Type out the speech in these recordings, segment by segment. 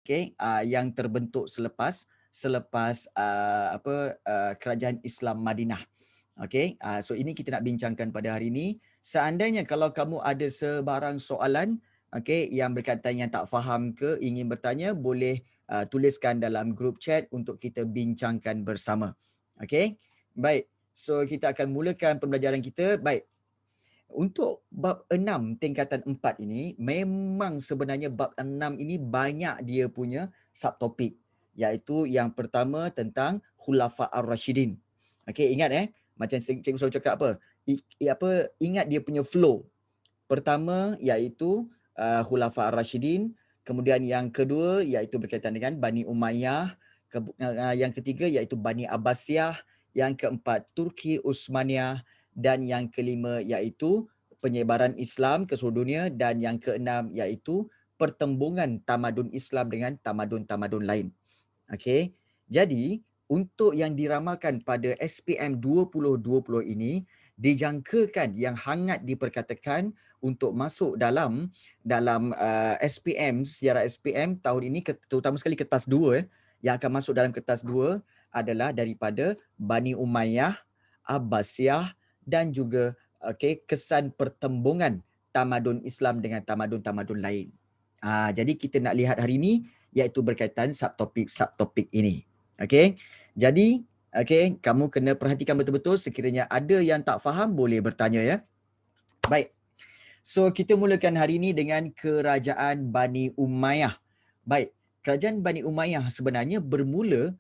okey, yang terbentuk selepas kerajaan Islam Madinah. Okey, so ini kita nak bincangkan pada hari ini. Seandainya kalau kamu ada sebarang soalan, okey, yang berkaitan yang tak faham ke, ingin bertanya, boleh tuliskan dalam grup chat untuk kita bincangkan bersama. Okey, baik. So kita akan mulakan pembelajaran kita. Baik, untuk bab 6 tingkatan 4 ini, memang sebenarnya bab 6 ini banyak dia punya subtopik. Iaitu yang pertama tentang Khulafa Ar-Rashidin. Okey, ingat macam cikgu selalu cakap apa? Ingat dia punya flow. Pertama iaitu Khulafa Ar-Rashidin, kemudian yang kedua iaitu berkaitan dengan Bani Umayyah, yang ketiga iaitu Bani Abbasiyah, yang keempat Turki Utsmaniyah, dan yang kelima iaitu penyebaran Islam ke seluruh dunia, dan yang keenam iaitu pertembungan tamadun Islam dengan tamadun-tamadun lain. Okey. Jadi, untuk yang diramalkan pada SPM 2020 ini, dijangkakan yang hangat diperkatakan untuk masuk dalam SPM, sejarah SPM tahun ini, terutama sekali kertas 2, yang akan masuk dalam kertas 2 adalah daripada Bani Umayyah, Abbasiyah, dan juga kesan pertembungan tamadun Islam dengan tamadun-tamadun lain. Jadi kita nak lihat hari ini iaitu berkaitan subtopik ini. Okey. Jadi, kamu kena perhatikan betul-betul, sekiranya ada yang tak faham boleh bertanya ya. Baik. So kita mulakan hari ini dengan kerajaan Bani Umayyah. Baik, kerajaan Bani Umayyah sebenarnya bermula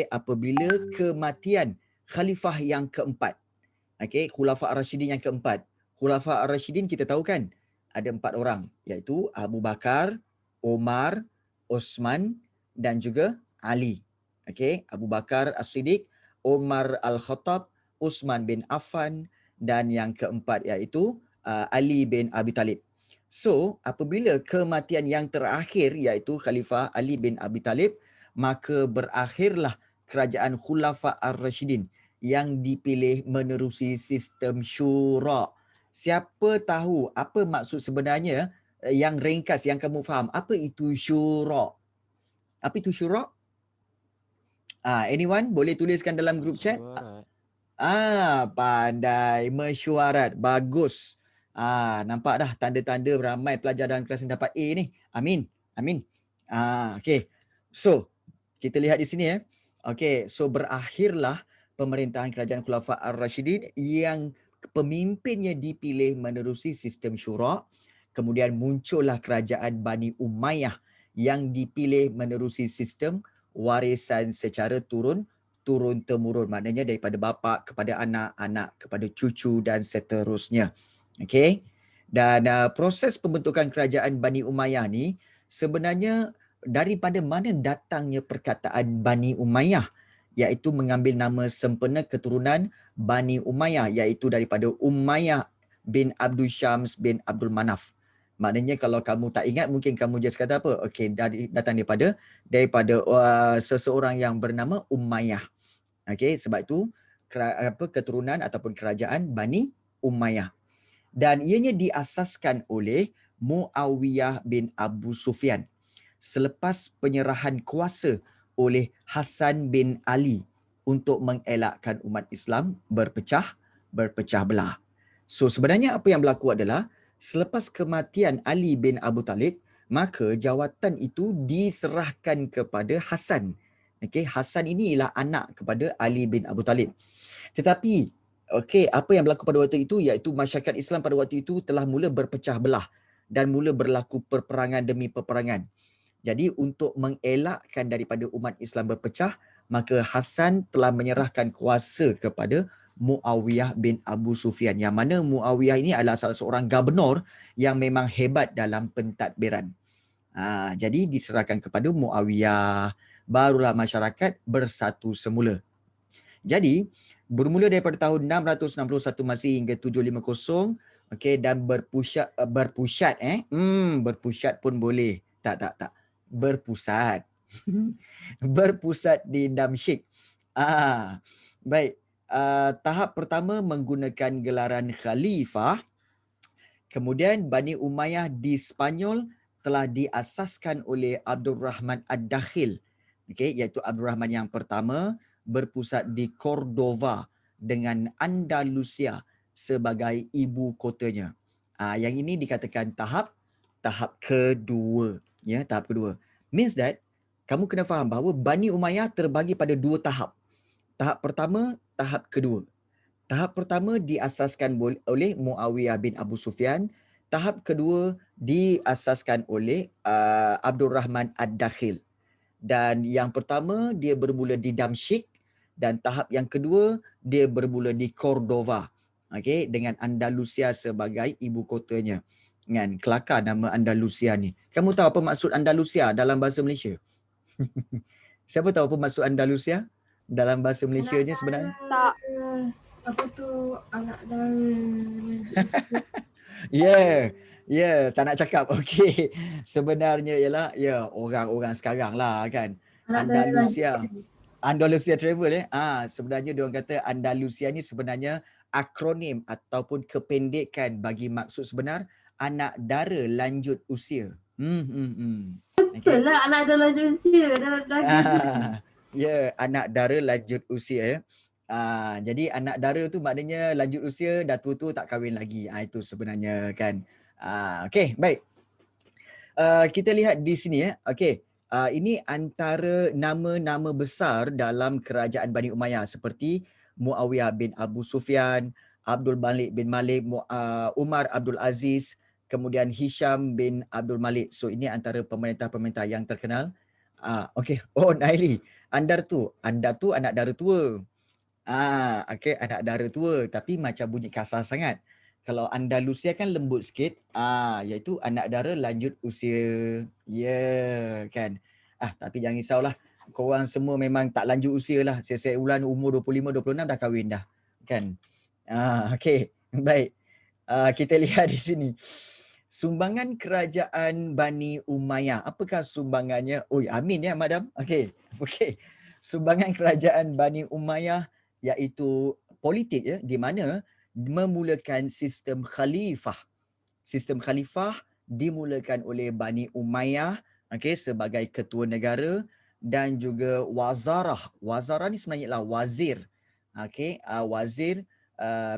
apabila kematian khalifah yang keempat. Khulafa Ar-Rashidin yang keempat. Khulafa Ar-Rashidin kita tahu kan ada 4 orang, iaitu Abu Bakar, Umar, Osman dan juga Ali. Abu Bakar As-Siddiq, Umar Al-Khattab, Utsman bin Affan, dan yang keempat iaitu Ali bin Abi Talib. So, apabila kematian yang terakhir iaitu Khalifah Ali bin Abi Talib, maka berakhirlah kerajaan Khulafa Ar-Rashidin yang dipilih menerusi sistem syura. Siapa tahu apa maksud sebenarnya yang ringkas yang kamu faham? Apa itu syura? Apa itu syura? Anyone boleh tuliskan dalam grup chat? Mesyuarat. Pandai, mesyuarat. Bagus. Nampak dah tanda-tanda ramai pelajar dalam kelas yang dapat A ni. Amin. Amin. Okey. So, kita lihat di sini Okey, so berakhirlah pemerintahan kerajaan Khulafa Ar-Rashidin yang pemimpinnya dipilih menerusi sistem syura. Kemudian muncullah kerajaan Bani Umayyah yang dipilih menerusi sistem warisan secara turun-temurun. Maknanya daripada bapa kepada anak, anak kepada cucu dan seterusnya. Okey. Dan proses pembentukan kerajaan Bani Umayyah ni sebenarnya daripada mana datangnya perkataan Bani Umayyah, iaitu mengambil nama sempena keturunan Bani Umayyah, iaitu daripada Umayyah bin Abdul Syams bin Abdul Manaf. Maknanya kalau kamu tak ingat, mungkin kamu just kata apa? Okey, datang daripada seseorang yang bernama Umayyah. Okey, sebab itu keturunan ataupun kerajaan Bani Umayyah. Dan ianya diasaskan oleh Muawiyah bin Abu Sufyan selepas penyerahan kuasa oleh Hasan bin Ali untuk mengelakkan umat Islam berpecah belah. So sebenarnya apa yang berlaku adalah selepas kematian Ali bin Abu Talib, maka jawatan itu diserahkan kepada Hasan. Hasan ini ialah anak kepada Ali bin Abu Talib. Tetapi apa yang berlaku pada waktu itu iaitu masyarakat Islam pada waktu itu telah mula berpecah belah dan mula berlaku peperangan demi peperangan. Jadi untuk mengelakkan daripada umat Islam berpecah, maka Hasan telah menyerahkan kuasa kepada Muawiyah bin Abu Sufyan, yang mana Muawiyah ini adalah salah seorang gubernur yang memang hebat dalam pentadbiran. Jadi diserahkan kepada Muawiyah, barulah masyarakat bersatu semula. Jadi bermula daripada tahun 661 Masih hingga 750, dan berpusat berpusat pun boleh. Tak. Berpusat. Berpusat di Damsyik. Baik. Tahap pertama menggunakan gelaran khalifah. Kemudian Bani Umayyah di Spanyol telah diasaskan oleh Abdul Rahman Ad-Dakhil, iaitu Abdul Rahman yang pertama, berpusat di Cordova dengan Andalusia sebagai ibu kotanya. Yang ini dikatakan tahap kedua. Ya, tahap kedua. Means that kamu kena faham bahawa Bani Umayyah terbagi pada dua tahap. Tahap pertama, tahap kedua. Tahap pertama diasaskan oleh Muawiyah bin Abu Sufyan. Tahap kedua diasaskan oleh Abdul Rahman Ad-Dakhil. Dan yang pertama dia bermula di Damsyik dan tahap yang kedua dia bermula di Cordova. Dengan Andalusia sebagai ibu kotanya. Kan, kelakar nama Andalusia ni. Kamu tahu apa maksud Andalusia dalam bahasa Malaysia? Siapa tahu apa maksud Andalusia dalam bahasa Malaysianya sebenarnya? Tak. Apa tu anak dara. Tak nak cakap. Okey. Sebenarnya ialah orang-orang sekarang lah kan. Andalusia Travel sebenarnya diorang kata Andalusia ni sebenarnya akronim ataupun kependekan bagi maksud sebenar anak dara lanjut usia. Betul lah anak dara lanjut usia. Anak dara lanjut usia. Jadi anak dara tu maknanya lanjut usia, dah tua-tua tak kahwin lagi. Itu sebenarnya kan. Okey, baik. Kita lihat di sini Okey. Ini antara nama-nama besar dalam kerajaan Bani Umayyah seperti Muawiyah bin Abu Sufyan, Abdul Malik bin Malik, Umar Abdul Aziz, kemudian Hisham bin Abdul Malik. So ini antara pemerintah-pemerintah yang terkenal. Okey. Oh, Naili. Anda tu anak dara tua. Okey, anak dara tua tapi macam bunyi kasar sangat. Kalau Andalusia kan lembut sikit, iaitu anak dara lanjut usia. Kan. Tapi jangan risaulah. Korang semua memang tak lanjut usia lah. Siap-siap bulan umur 25, 26 dah kahwin dah. Kan. Okey, baik. Kita lihat di sini. Sumbangan kerajaan Bani Umayyah. Apakah sumbangannya? Amin ya, madam. Okey. Sumbangan kerajaan Bani Umayyah iaitu politik di mana memulakan sistem khalifah. Sistem khalifah dimulakan oleh Bani Umayyah sebagai ketua negara dan juga wazarah. Wazarah ni sebenarnya adalah wazir. Wazir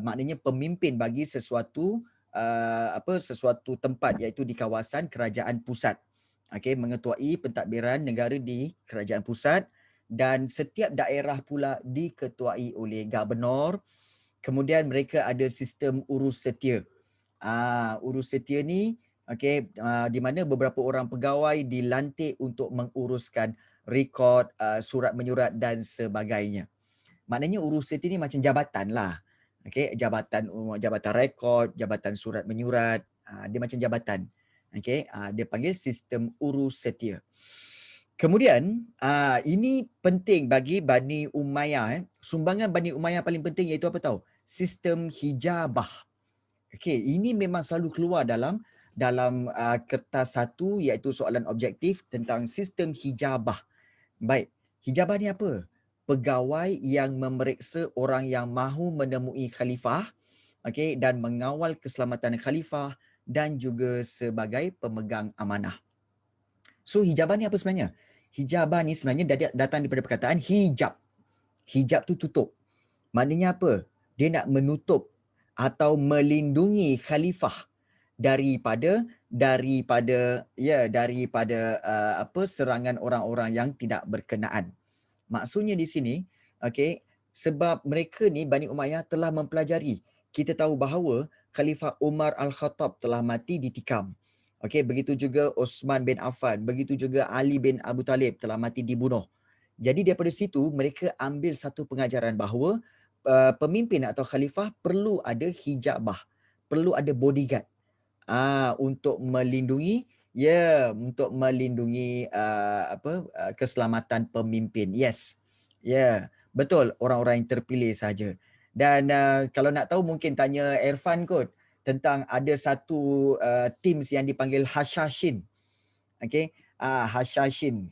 maknanya pemimpin bagi sesuatu sesuatu tempat iaitu di kawasan kerajaan pusat. Mengetuai pentadbiran negara di kerajaan pusat dan setiap daerah pula diketuai oleh gubernur. Kemudian mereka ada sistem urus setia. Urus setia ni di mana beberapa orang pegawai dilantik untuk menguruskan rekod, surat menyurat dan sebagainya. Maknanya urus setia ni macam jabatan lah. Jabatan rekod, jabatan surat menyurat, dia macam jabatan. Dia panggil sistem urus setia. Kemudian ini penting bagi Bani Umayyah. Sumbangan Bani Umayyah paling penting iaitu apa tahu? Sistem hijabah. Ini memang selalu keluar dalam kertas satu iaitu soalan objektif tentang sistem hijabah. Baik, hijabah ni apa? Pegawai yang memeriksa orang yang mahu menemui khalifah dan mengawal keselamatan khalifah dan juga sebagai pemegang amanah. So hijabah ni apa sebenarnya? Hijabah ni sebenarnya datang daripada perkataan hijab. Hijab tu tutup. Maknanya apa? Dia nak menutup atau melindungi khalifah daripada serangan orang-orang yang tidak berkenaan. Maksudnya di sini, sebab mereka ni Bani Umayyah telah mempelajari. Kita tahu bahawa Khalifah Umar Al-Khattab telah mati ditikam. Begitu juga Osman bin Affan, begitu juga Ali bin Abu Talib telah mati dibunuh. Jadi daripada situ mereka ambil satu pengajaran bahawa pemimpin atau khalifah perlu ada hijabah, perlu ada bodyguard untuk melindungi keselamatan pemimpin. Yes. Betul, orang-orang yang terpilih saja. Dan kalau nak tahu mungkin tanya Irfan kot tentang ada satu teams yang dipanggil Hashashin. Hashashin.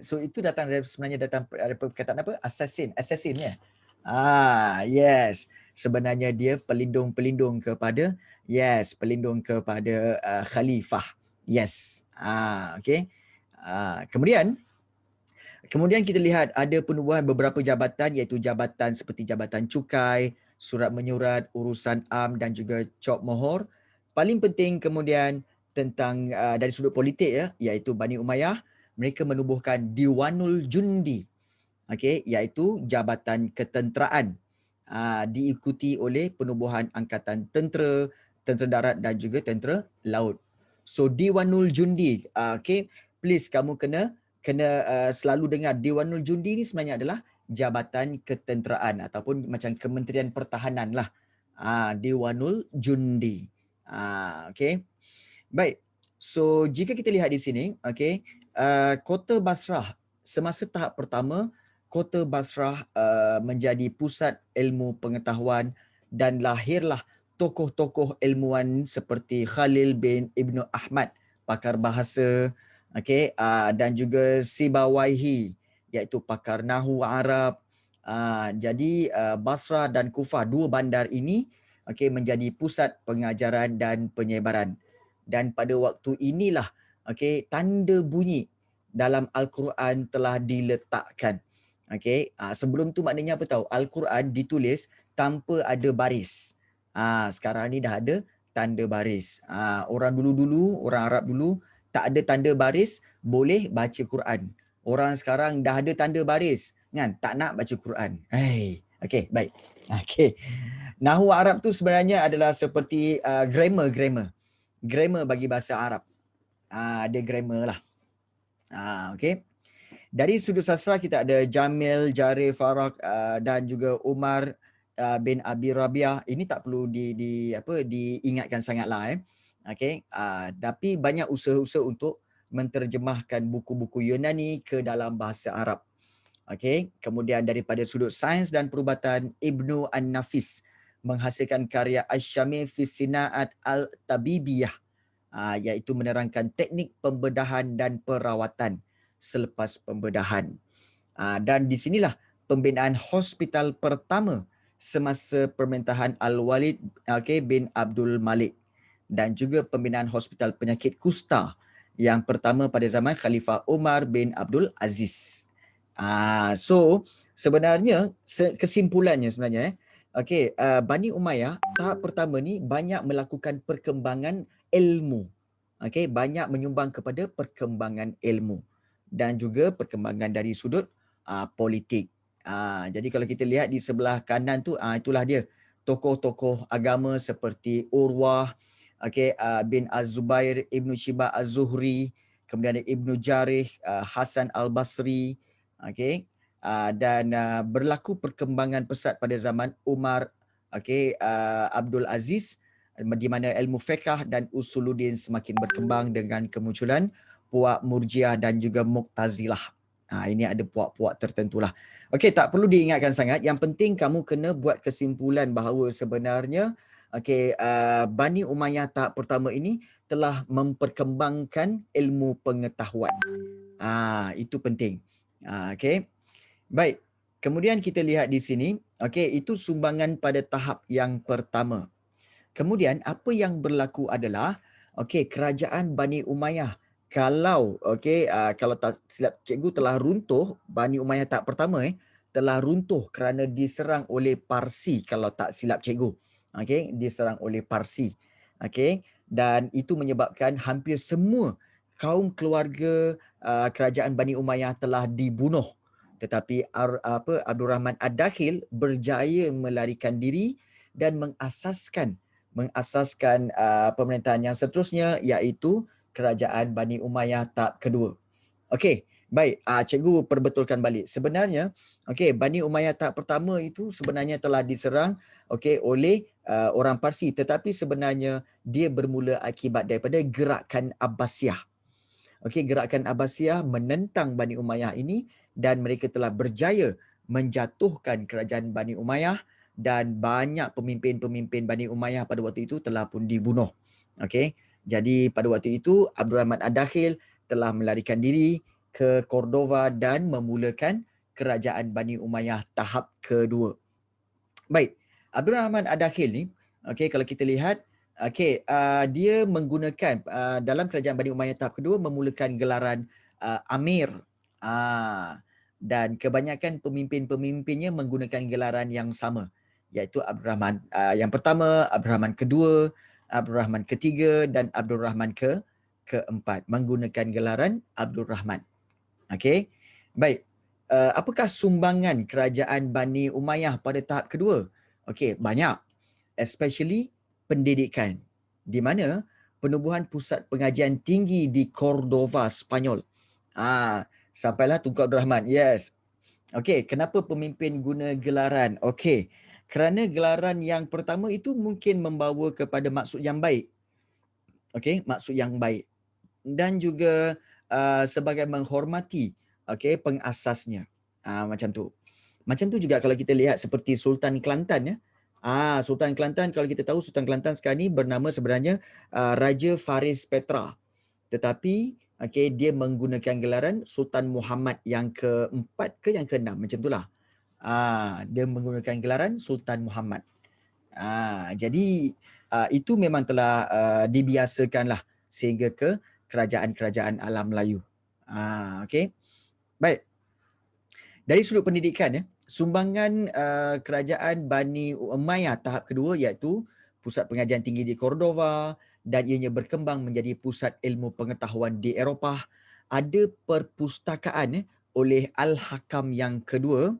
So itu sebenarnya datang dari perkataan apa? Assassin ya. Yes. Sebenarnya dia pelindung kepada pelindung kepada khalifah. Yes. Okey. Kemudian kita lihat ada penubuhan beberapa jabatan, iaitu jabatan seperti Jabatan Cukai, Surat Menyurat, Urusan Am dan juga Cop Mohor. Paling penting kemudian tentang dari sudut politik ya, iaitu Bani Umayyah, mereka menubuhkan Diwanul Jundi, okey, iaitu jabatan ketenteraan. Diikuti oleh penubuhan angkatan tentera, tentera darat dan juga tentera laut. So Diwanul Jundi, okey, please kamu kena selalu dengar Diwanul Jundi ni sebenarnya adalah jabatan ketenteraan ataupun macam Kementerian Pertahanan lah. Diwanul Jundi. Okey. Baik. So jika kita lihat di sini, okey, Kota Basrah semasa tahap pertama, Kota Basrah menjadi pusat ilmu pengetahuan dan lahirlah tokoh-tokoh ilmuwan seperti Khalil bin Ibnu Ahmad, pakar bahasa, okey, dan juga Sibawaihi, iaitu pakar Nahwu Arab. Jadi Basrah dan Kufah, dua bandar ini, okey, menjadi pusat pengajaran dan penyebaran. Dan pada waktu inilah, okey, tanda bunyi dalam Al-Quran telah diletakkan. Okey, sebelum tu maknanya apa tahu? Al-Quran ditulis tanpa ada baris. Sekarang ni dah ada tanda baris. Orang dulu-dulu, orang Arab dulu tak ada tanda baris, boleh baca Quran. Orang sekarang dah ada tanda baris, kan? Tak nak baca Quran. Okey, baik. Okey. Nahwu Arab tu sebenarnya adalah seperti grammar bagi bahasa Arab. Ada grammar lah. Okey. Dari sudut sastra kita ada Jamil, Jarir, Farak dan juga Umar bin Abi Rabiah. Ini tak perlu diingatkan sangatlah. Okey. Tapi banyak usaha-usaha untuk menterjemahkan buku-buku Yunani ke dalam bahasa Arab. Okey. Kemudian daripada sudut sains dan perubatan, Ibnu An-Nafis menghasilkan karya Asy-Syamil fi Sinaat Al-Tabibiyah, iaitu menerangkan teknik pembedahan dan perawatan selepas pembedahan. Dan di sinilah pembinaan hospital pertama semasa pemerintahan Al-Walid bin Abdul Malik dan juga pembinaan hospital penyakit kusta yang pertama pada zaman Khalifah Umar bin Abdul Aziz. So sebenarnya kesimpulannya sebenarnya Bani Umayyah tahap pertama ni banyak melakukan perkembangan ilmu. Okey, banyak menyumbang kepada perkembangan ilmu dan juga perkembangan dari sudut politik. Jadi kalau kita lihat di sebelah kanan tu, itulah dia tokoh-tokoh agama seperti Urwah, bin Az-Zubair, Ibnu Shibah Az-Zuhri, kemudian ada Ibnu Jarih, Hasan Al-Basri, dan berlaku perkembangan pesat pada zaman Umar, Abdul Aziz, di mana ilmu fiqh dan usuluddin semakin berkembang dengan kemunculan puak Murjiah dan juga Mu'tazilah. Ini ada puak-puak tertentulah. Okey, tak perlu diingatkan sangat. Yang penting kamu kena buat kesimpulan bahawa sebenarnya Bani Umayyah tahap pertama ini telah memperkembangkan ilmu pengetahuan. Itu penting. Okey. Baik. Kemudian kita lihat di sini, itu sumbangan pada tahap yang pertama. Kemudian apa yang berlaku adalah kerajaan Bani Umayyah kalau kalau tak silap cikgu telah runtuh, Bani Umayyah tahap pertama telah runtuh kerana diserang oleh Parsi kalau tak silap cikgu. Diserang oleh Parsi. Dan itu menyebabkan hampir semua kaum keluarga kerajaan Bani Umayyah telah dibunuh. Tetapi Abdul Rahman Ad-Dakhil berjaya melarikan diri dan mengasaskan pemerintahan yang seterusnya, iaitu kerajaan Bani Umayyah tahap kedua. Okey, baik, cikgu perbetulkan balik. Sebenarnya Bani Umayyah tahap pertama itu sebenarnya telah diserang oleh orang Parsi, tetapi sebenarnya dia bermula akibat daripada gerakan Abbasiyah. Gerakan Abbasiyah menentang Bani Umayyah ini dan mereka telah berjaya menjatuhkan kerajaan Bani Umayyah dan banyak pemimpin-pemimpin Bani Umayyah pada waktu itu telah pun dibunuh. Jadi pada waktu itu Abdul Rahman Ad-Dakhil telah melarikan diri ke Cordova dan memulakan kerajaan Bani Umayyah tahap kedua. Baik, Abdul Rahman Ad-Dakhil ni, kalau kita lihat Okey, dia menggunakan dalam kerajaan Bani Umayyah tahap kedua memulakan gelaran Amir. Dan kebanyakan pemimpin-pemimpinnya menggunakan gelaran yang sama, iaitu Abdul Rahman yang pertama, Abdul Rahman kedua, Abdul Rahman ketiga dan Abdul Rahman keempat menggunakan gelaran Abdul Rahman. Okey. Baik. Apakah sumbangan kerajaan Bani Umayyah pada tahap kedua? Okey, banyak. Especially pendidikan, di mana penubuhan pusat pengajian tinggi di Cordova, Spanyol. Sampailah Tunku Abdul Rahman. Yes. Okey, kenapa pemimpin guna gelaran? Okey, kerana gelaran yang pertama itu mungkin membawa kepada maksud yang baik. Okey, maksud yang baik. Dan juga sebagai menghormati pengasasnya. Macam tu. Macam tu juga kalau kita lihat seperti Sultan Kelantan ya. Sultan Kelantan, kalau kita tahu Sultan Kelantan sekarang ni bernama sebenarnya Raja Faris Petra. Tetapi dia menggunakan gelaran Sultan Muhammad yang keempat ke yang keenam, macam itulah. Dia menggunakan gelaran Sultan Muhammad. Jadi itu memang telah dibiasakanlah sehingga ke kerajaan-kerajaan alam Melayu. Okey. Baik. Dari sudut pendidikan ya, sumbangan kerajaan Bani Umayyah tahap kedua iaitu pusat pengajian tinggi di Cordova dan ianya berkembang menjadi pusat ilmu pengetahuan di Eropah. Ada perpustakaan oleh Al-Hakam yang kedua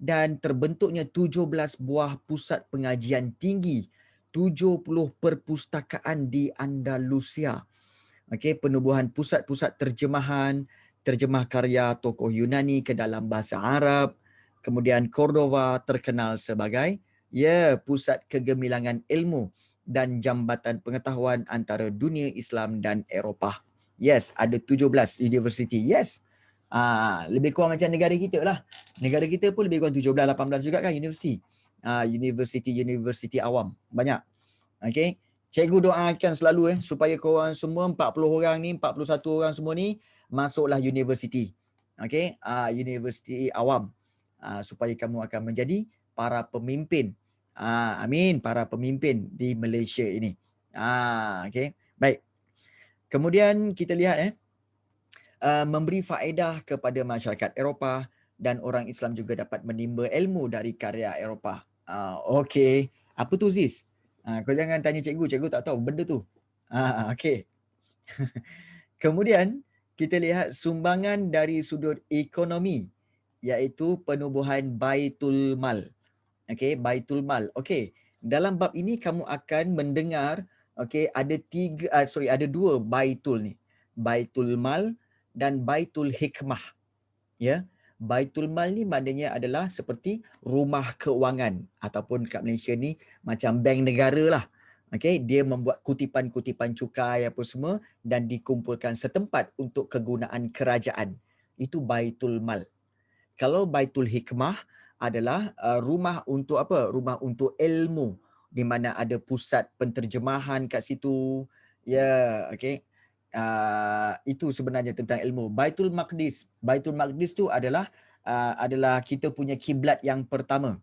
dan terbentuknya 17 buah pusat pengajian tinggi, 70 perpustakaan di Andalusia. Penubuhan pusat-pusat terjemahan, terjemah karya tokoh Yunani ke dalam bahasa Arab. Kemudian Cordova terkenal sebagai pusat kegemilangan ilmu dan jambatan pengetahuan antara dunia Islam dan Eropah. Yes, ada 17 universiti. Yes. Lebih kurang macam negara kita lah. Negara kita pun lebih kurang 17, 18 juga kan universiti. Universiti awam. Banyak. Okey. Cikgu doakan selalu supaya korang semua 40 orang ni, 41 orang semua ni masuklah universiti. Okey, universiti awam. Supaya kamu akan menjadi para pemimpin. Amin, para pemimpin di Malaysia ini. Okey. Baik. Kemudian kita lihat memberi faedah kepada masyarakat Eropah dan orang Islam juga dapat menimba ilmu dari karya Eropah. Okey. Apa tu Ziz? Kau jangan tanya cikgu, cikgu tak tahu benda tu. Okey. Kemudian kita lihat sumbangan dari sudut ekonomi iaitu penubuhan Baitul Mal. Okey, Baitul Mal. Okey. Dalam bab ini kamu akan mendengar ada dua Baitul ni. Baitul Mal dan Baitul Hikmah. Ya. Baitul Mal ni maknanya adalah seperti rumah keuangan ataupun kat Malaysia ni macam bank negara lah. Okey, dia membuat kutipan-kutipan cukai apa semua dan dikumpulkan setempat untuk kegunaan kerajaan. Itu Baitul Mal. Kalau Baitul Hikmah adalah rumah untuk apa? Rumah untuk ilmu di mana ada pusat penterjemahan kat situ. Ya, okey. Itu sebenarnya tentang ilmu. Baitul Maqdis. Baitul Maqdis tu adalah kita punya kiblat yang pertama.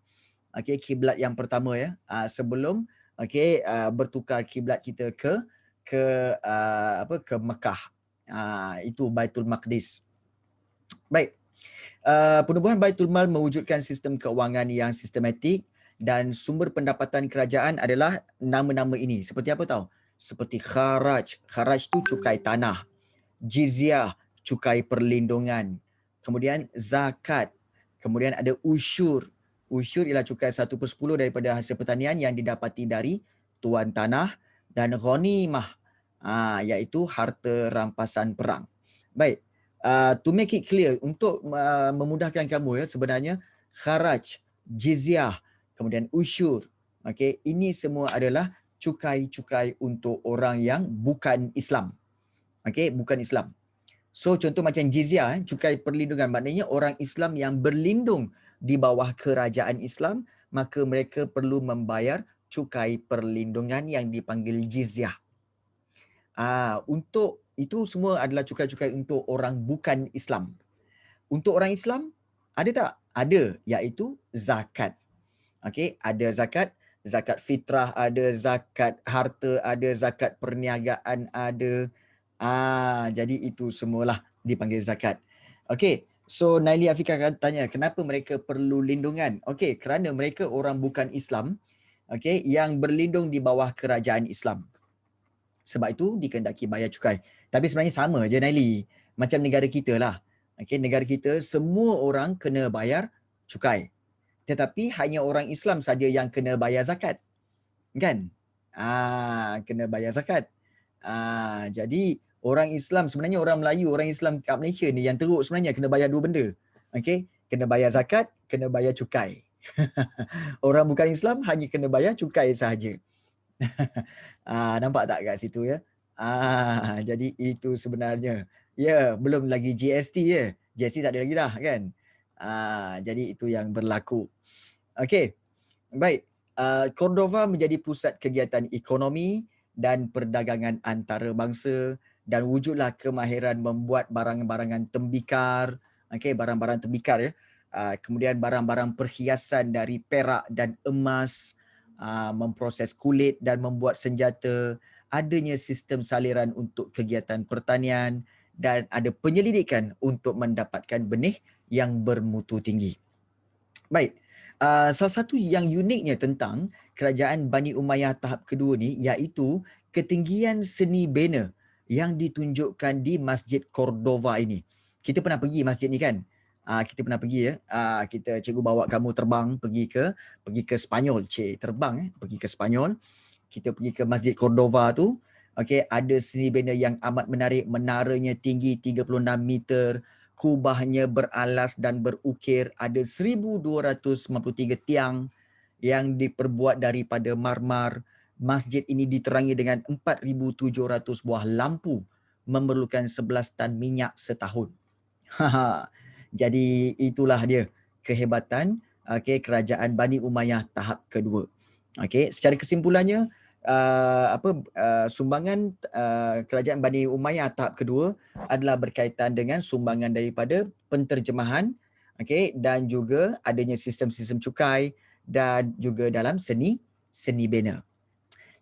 Okey, kiblat yang pertama ya. Sebelum bertukar kiblat kita ke Mekah. Itu Baitul Maqdis. Baik. Penubuhan Baitul Mal mewujudkan sistem keuangan yang sistematik dan sumber pendapatan kerajaan adalah nama-nama ini. Seperti apa tahu? Seperti kharaj. Kharaj tu cukai tanah. Jizyah, cukai perlindungan. Kemudian zakat. Kemudian ada usyur. Usyur ialah cukai 1/10 daripada hasil pertanian yang didapati dari tuan tanah. Dan ghanimah, iaitu harta rampasan perang. Baik. To make it clear, untuk memudahkan kamu sebenarnya kharaj, jizyah, kemudian usyur. Ini semua adalah cukai-cukai untuk orang yang bukan Islam. Bukan Islam. So contoh macam jizyah, cukai perlindungan, maknanya orang Islam yang berlindung di bawah kerajaan Islam, maka mereka perlu membayar cukai perlindungan yang dipanggil jizyah. Untuk itu semua adalah cukai-cukai untuk orang bukan Islam. Untuk orang Islam, ada tak? Ada, iaitu zakat. Ada zakat. zakat fitrah ada, zakat harta ada, zakat perniagaan ada. Jadi itu semualah dipanggil zakat. Okey, so Naili Afiqah akan tanya kenapa mereka perlu lindungan? Okey, kerana mereka orang bukan Islam, okey, yang berlindung di bawah kerajaan Islam. Sebab itu dikehendaki bayar cukai. Tapi sebenarnya sama je Naili. Macam negara kita lah. Okey, negara kita semua orang kena bayar cukai. Tetapi hanya orang Islam saja yang kena bayar zakat. Kan? Kena bayar zakat. Jadi orang Islam, sebenarnya orang Melayu, orang Islam kat Malaysia ni yang teruk sebenarnya kena bayar dua benda. Okey, kena bayar zakat, kena bayar cukai. Orang bukan Islam hanya kena bayar cukai sahaja. Nampak tak kat situ ya? Jadi itu sebenarnya. Ya, belum lagi GST ya. GST tak ada lagi dah kan? Jadi itu yang berlaku. Okey. Baik. Cordova menjadi pusat kegiatan ekonomi dan perdagangan antarabangsa dan wujudlah kemahiran membuat barang-barangan tembikar, okey, barang-barang tembikar ya. Kemudian barang-barang perhiasan dari perak dan emas, memproses kulit dan membuat senjata, adanya sistem saliran untuk kegiatan pertanian dan ada penyelidikan untuk mendapatkan benih yang bermutu tinggi. Baik. Salah satu yang uniknya tentang kerajaan Bani Umayyah tahap kedua ni iaitu ketinggian seni bina yang ditunjukkan di Masjid Cordova ini. Kita pernah pergi masjid ni kan? Kita pernah pergi ya. Cikgu bawa kamu terbang pergi ke Spanyol. Terbang pergi ke Spanyol. Kita pergi ke Masjid Cordova tu. Okey, ada seni bina yang amat menarik, menaranya tinggi 36 meter, kubahnya beralas dan berukir, ada 1253 tiang yang diperbuat daripada marmar. Masjid ini diterangi dengan 4700 buah lampu, memerlukan 11 tan minyak setahun. Jadi itulah dia kehebatan kerajaan Bani Umayyah tahap kedua. Okey, secara kesimpulannya sumbangan kerajaan Bani Umayyah tahap kedua adalah berkaitan dengan sumbangan daripada penterjemahan, okey, dan juga adanya sistem-sistem cukai dan juga dalam seni bina.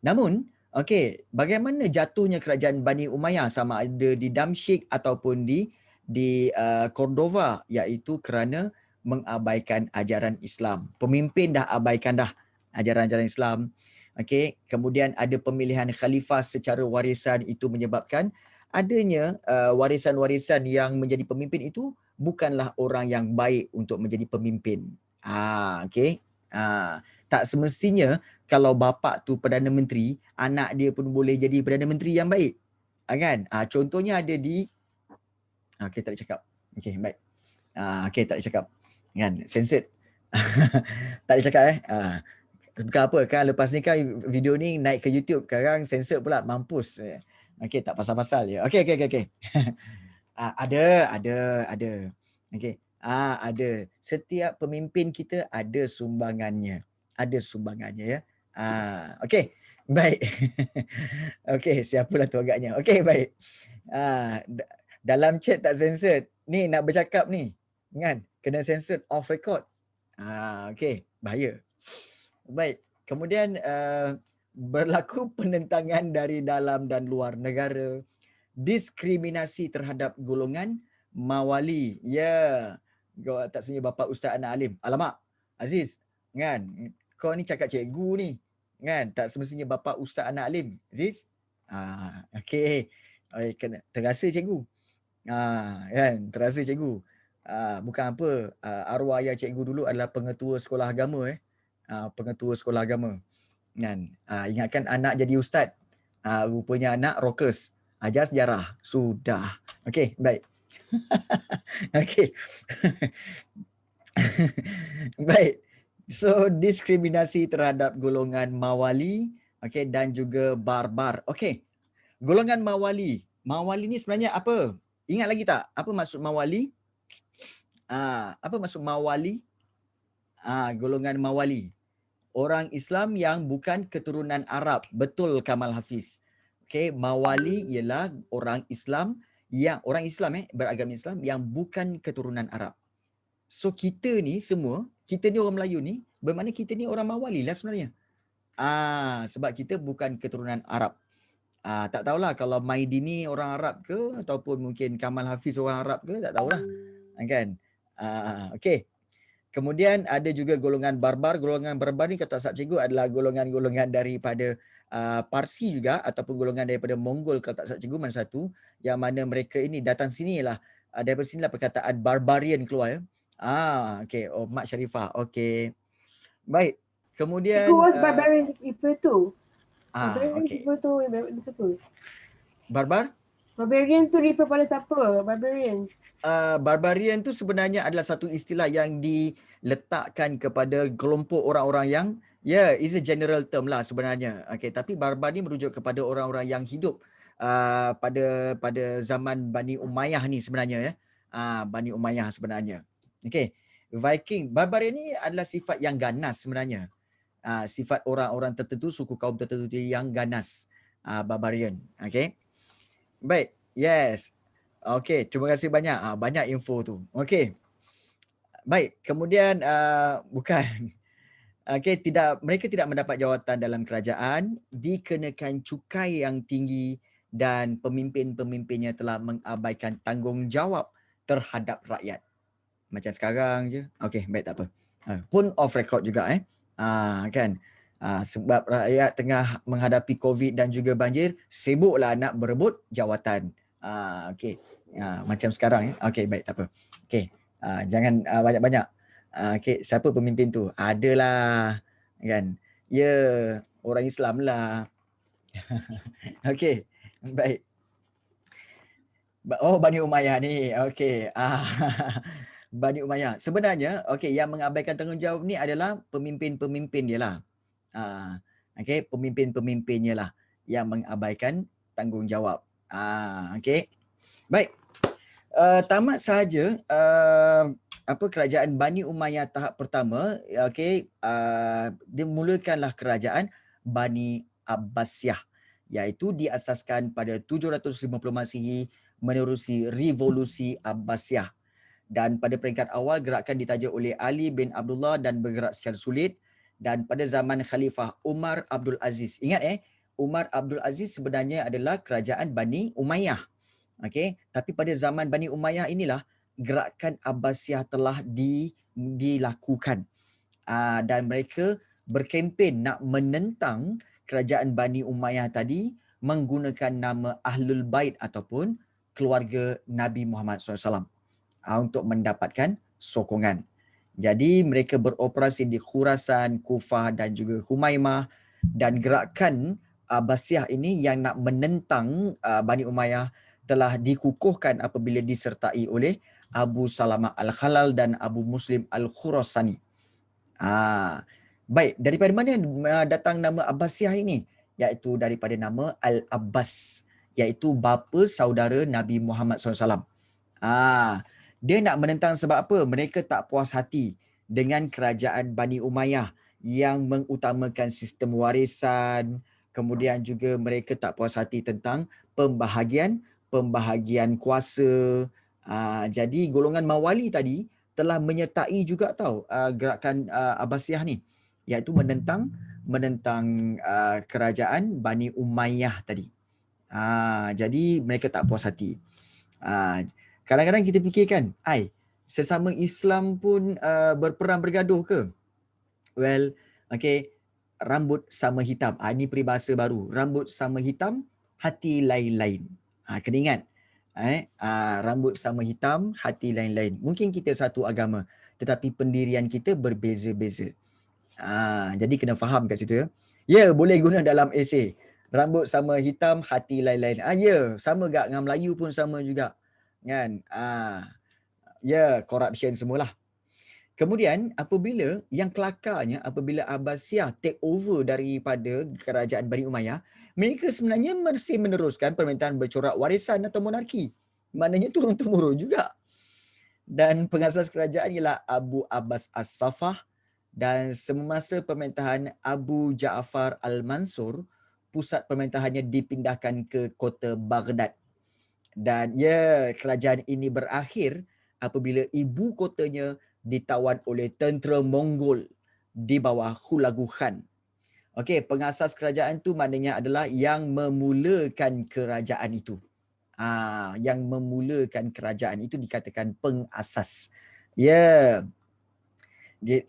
Namun, okey, bagaimana jatuhnya kerajaan Bani Umayyah sama ada di Damsyik ataupun di Cordova, iaitu kerana mengabaikan ajaran Islam. Pemimpin dah abaikan dah ajaran-ajaran Islam. Okey, kemudian ada pemilihan khalifah secara warisan, itu menyebabkan adanya warisan-warisan yang menjadi pemimpin itu bukanlah orang yang baik untuk menjadi pemimpin. Okey. Tak semestinya kalau bapa tu Perdana Menteri, anak dia pun boleh jadi Perdana Menteri yang baik. Kan? Contohnya ada di okey, tak boleh cakap. Okey, baik. Okey, tak boleh cakap. Kan? Censored. Tak boleh cakap bukan apa kan, lepas ni kan video ni naik ke YouTube, sekarang sensor pula, mampus. Okey, tak pasal-pasal je. Okey. Ada. Okey. Ada. Setiap pemimpin kita ada sumbangannya. Ada sumbangannya ya. Okey. Baik. Okey, siapalah tu agaknya. Okey, baik. Dalam chat tak censored. Ni nak bercakap ni. Kan? Kena censored off record. Okey, bahaya. Baik, kemudian berlaku penentangan dari dalam dan luar negara, diskriminasi terhadap golongan mawali. Ya, tak sebenarnya bapa Ustaz Anak Alim. Alamak, Aziz, kan? Kau ni cakap cikgu ni. Kan? Tak semestinya bapa Ustaz Anak Alim. Aziz? Okey. Kena terasa cikgu. Kan? Terasa cikgu. Bukan apa, arwah ayah cikgu dulu adalah pengetua sekolah agama pengetua sekolah agama. Kan? Ingatkan anak jadi ustaz. Rupanya anak rockers. Ajar sejarah. Sudah. Okey, baik. Okey. Baik. So, diskriminasi terhadap golongan mawali, okey, dan juga barbar. Okey. Golongan mawali. Mawali ni sebenarnya apa? Ingat lagi tak? Apa maksud mawali? Apa maksud mawali? Golongan mawali. Orang Islam yang bukan keturunan Arab. Betul Kamal Hafiz. Okey, mawali ialah orang Islam beragama Islam yang bukan keturunan Arab. So kita ni semua, kita ni orang Melayu ni, bermakna kita ni orang mawali lah sebenarnya. Sebab kita bukan keturunan Arab. Tak tahulah kalau Maidini orang Arab ke ataupun mungkin Kamal Hafiz orang Arab ke, tak tahulah. Kan? Okey. Kemudian ada juga golongan barbar. Golongan barbar ni kata Sab Cikgu adalah golongan-golongan daripada Parsi juga ataupun golongan daripada Mongol kata Sab Cikgu mana satu, yang mana mereka ini datang sinilah, daripada sinilah perkataan barbarian keluar ya. Okey. Oh, Mak Sharifah. Okey. Baik. Kemudian Cikgu was barbarian refer to. Barbarian okey. refer to siapa? Barbar? Barbarian tu refer pada siapa? Barbarian. Barbarian tu sebenarnya adalah satu istilah yang diletakkan kepada kelompok orang-orang yang is a general term lah sebenarnya. Okey, tapi barbar ni merujuk kepada orang-orang yang hidup pada zaman Bani Umayyah ni sebenarnya ya. Bani Umayyah sebenarnya. Okey. Viking, barbarian ni adalah sifat yang ganas sebenarnya. Sifat orang-orang tertentu, suku kaum tertentu yang ganas. Barbarian. Okey. Baik. Yes. Okey, terima kasih banyak. Banyak info tu. Okey. Baik, kemudian bukan. Okey, mereka tidak mendapat jawatan dalam kerajaan dikenakan cukai yang tinggi dan pemimpin-pemimpinnya telah mengabaikan tanggungjawab terhadap rakyat. Macam sekarang je. Okey, baik tak apa. Pun off record juga kan. Sebab rakyat tengah menghadapi COVID dan juga banjir, sibuklah nak berebut jawatan. Okey. Macam sekarang ya. Okey, baik tak apa. Okey. Jangan banyak-banyak. Okey, siapa pemimpin tu? Adalah kan. Ya, orang Islam lah. Okey. Baik. Oh, Bani Umayyah ni. Okey. Bani Umayyah. Sebenarnya, okey, yang mengabaikan tanggungjawab ni adalah pemimpin-pemimpin dia lah. Okey, pemimpin-pemimpinnya lah yang mengabaikan tanggungjawab. Okey. Baik. Tamat sahaja kerajaan Bani Umayyah tahap pertama. Okey, dimulakanlah kerajaan Bani Abbasiyah, iaitu diasaskan pada 750 Masihi menerusi revolusi Abbasiyah. Dan pada peringkat awal gerakan ditaja oleh Ali bin Abdullah dan bergerak secara sulit. Dan pada zaman Khalifah Umar Abdul Aziz. Ingat Umar Abdul Aziz sebenarnya adalah kerajaan Bani Umayyah. Okey, tapi pada zaman Bani Umayyah inilah gerakan Abbasiyah telah dilakukan. Dan mereka berkempen nak menentang kerajaan Bani Umayyah tadi menggunakan nama Ahlul Bait ataupun keluarga Nabi Muhammad SAW untuk mendapatkan sokongan. Jadi mereka beroperasi di Khurasan, Kufah dan juga Humaimah, dan gerakan Abbasiyah ini yang nak menentang Bani Umayyah telah dikukuhkan apabila disertai oleh Abu Salamah Al-Khalal dan Abu Muslim Al-Khurasani. Baik, daripada mana datang nama Abbasiyah ini? Iaitu daripada nama Al-Abbas, iaitu bapa saudara Nabi Muhammad SAW. Dia nak menentang sebab apa? Mereka tak puas hati dengan kerajaan Bani Umayyah yang mengutamakan sistem warisan. Kemudian juga mereka tak puas hati tentang pembahagian kuasa. Jadi golongan Mawali tadi telah menyertai juga gerakan Abbasiyah ni, iaitu menentang kerajaan Bani Umayyah tadi. Jadi mereka tak puas hati. Kadang-kadang kita fikirkan, sesama Islam pun berperang bergaduh ke? Well, okay, rambut sama hitam. Ini peribahasa baru. Rambut sama hitam, hati lain-lain. Kena ingat. Rambut sama hitam, hati lain-lain. Mungkin kita satu agama, tetapi pendirian kita berbeza-beza. Jadi kena faham kat situ ya. Ya, boleh guna dalam esei. Rambut sama hitam, hati lain-lain. Ya, sama gak dengan Melayu pun sama juga. Kan? Ya, corruption semualah. Kemudian apabila yang kelakarnya, apabila Abbasiyah take over daripada kerajaan Bani Umayyah, mereka sebenarnya masih meneruskan permintaan bercorak warisan atau monarki. Maknanya turun-temurun juga. Dan pengasas kerajaan ialah Abu Abbas As-Safah, dan semasa pemerintahan Abu Ja'far Al-Mansur, pusat pemerintahannya dipindahkan ke kota Baghdad. Dan kerajaan ini berakhir apabila ibu kotanya ditawan oleh tentera Mongol di bawah Hulagu Khan. Okey, pengasas kerajaan tu maknanya adalah yang memulakan kerajaan itu. Yang memulakan kerajaan itu dikatakan pengasas. Ya.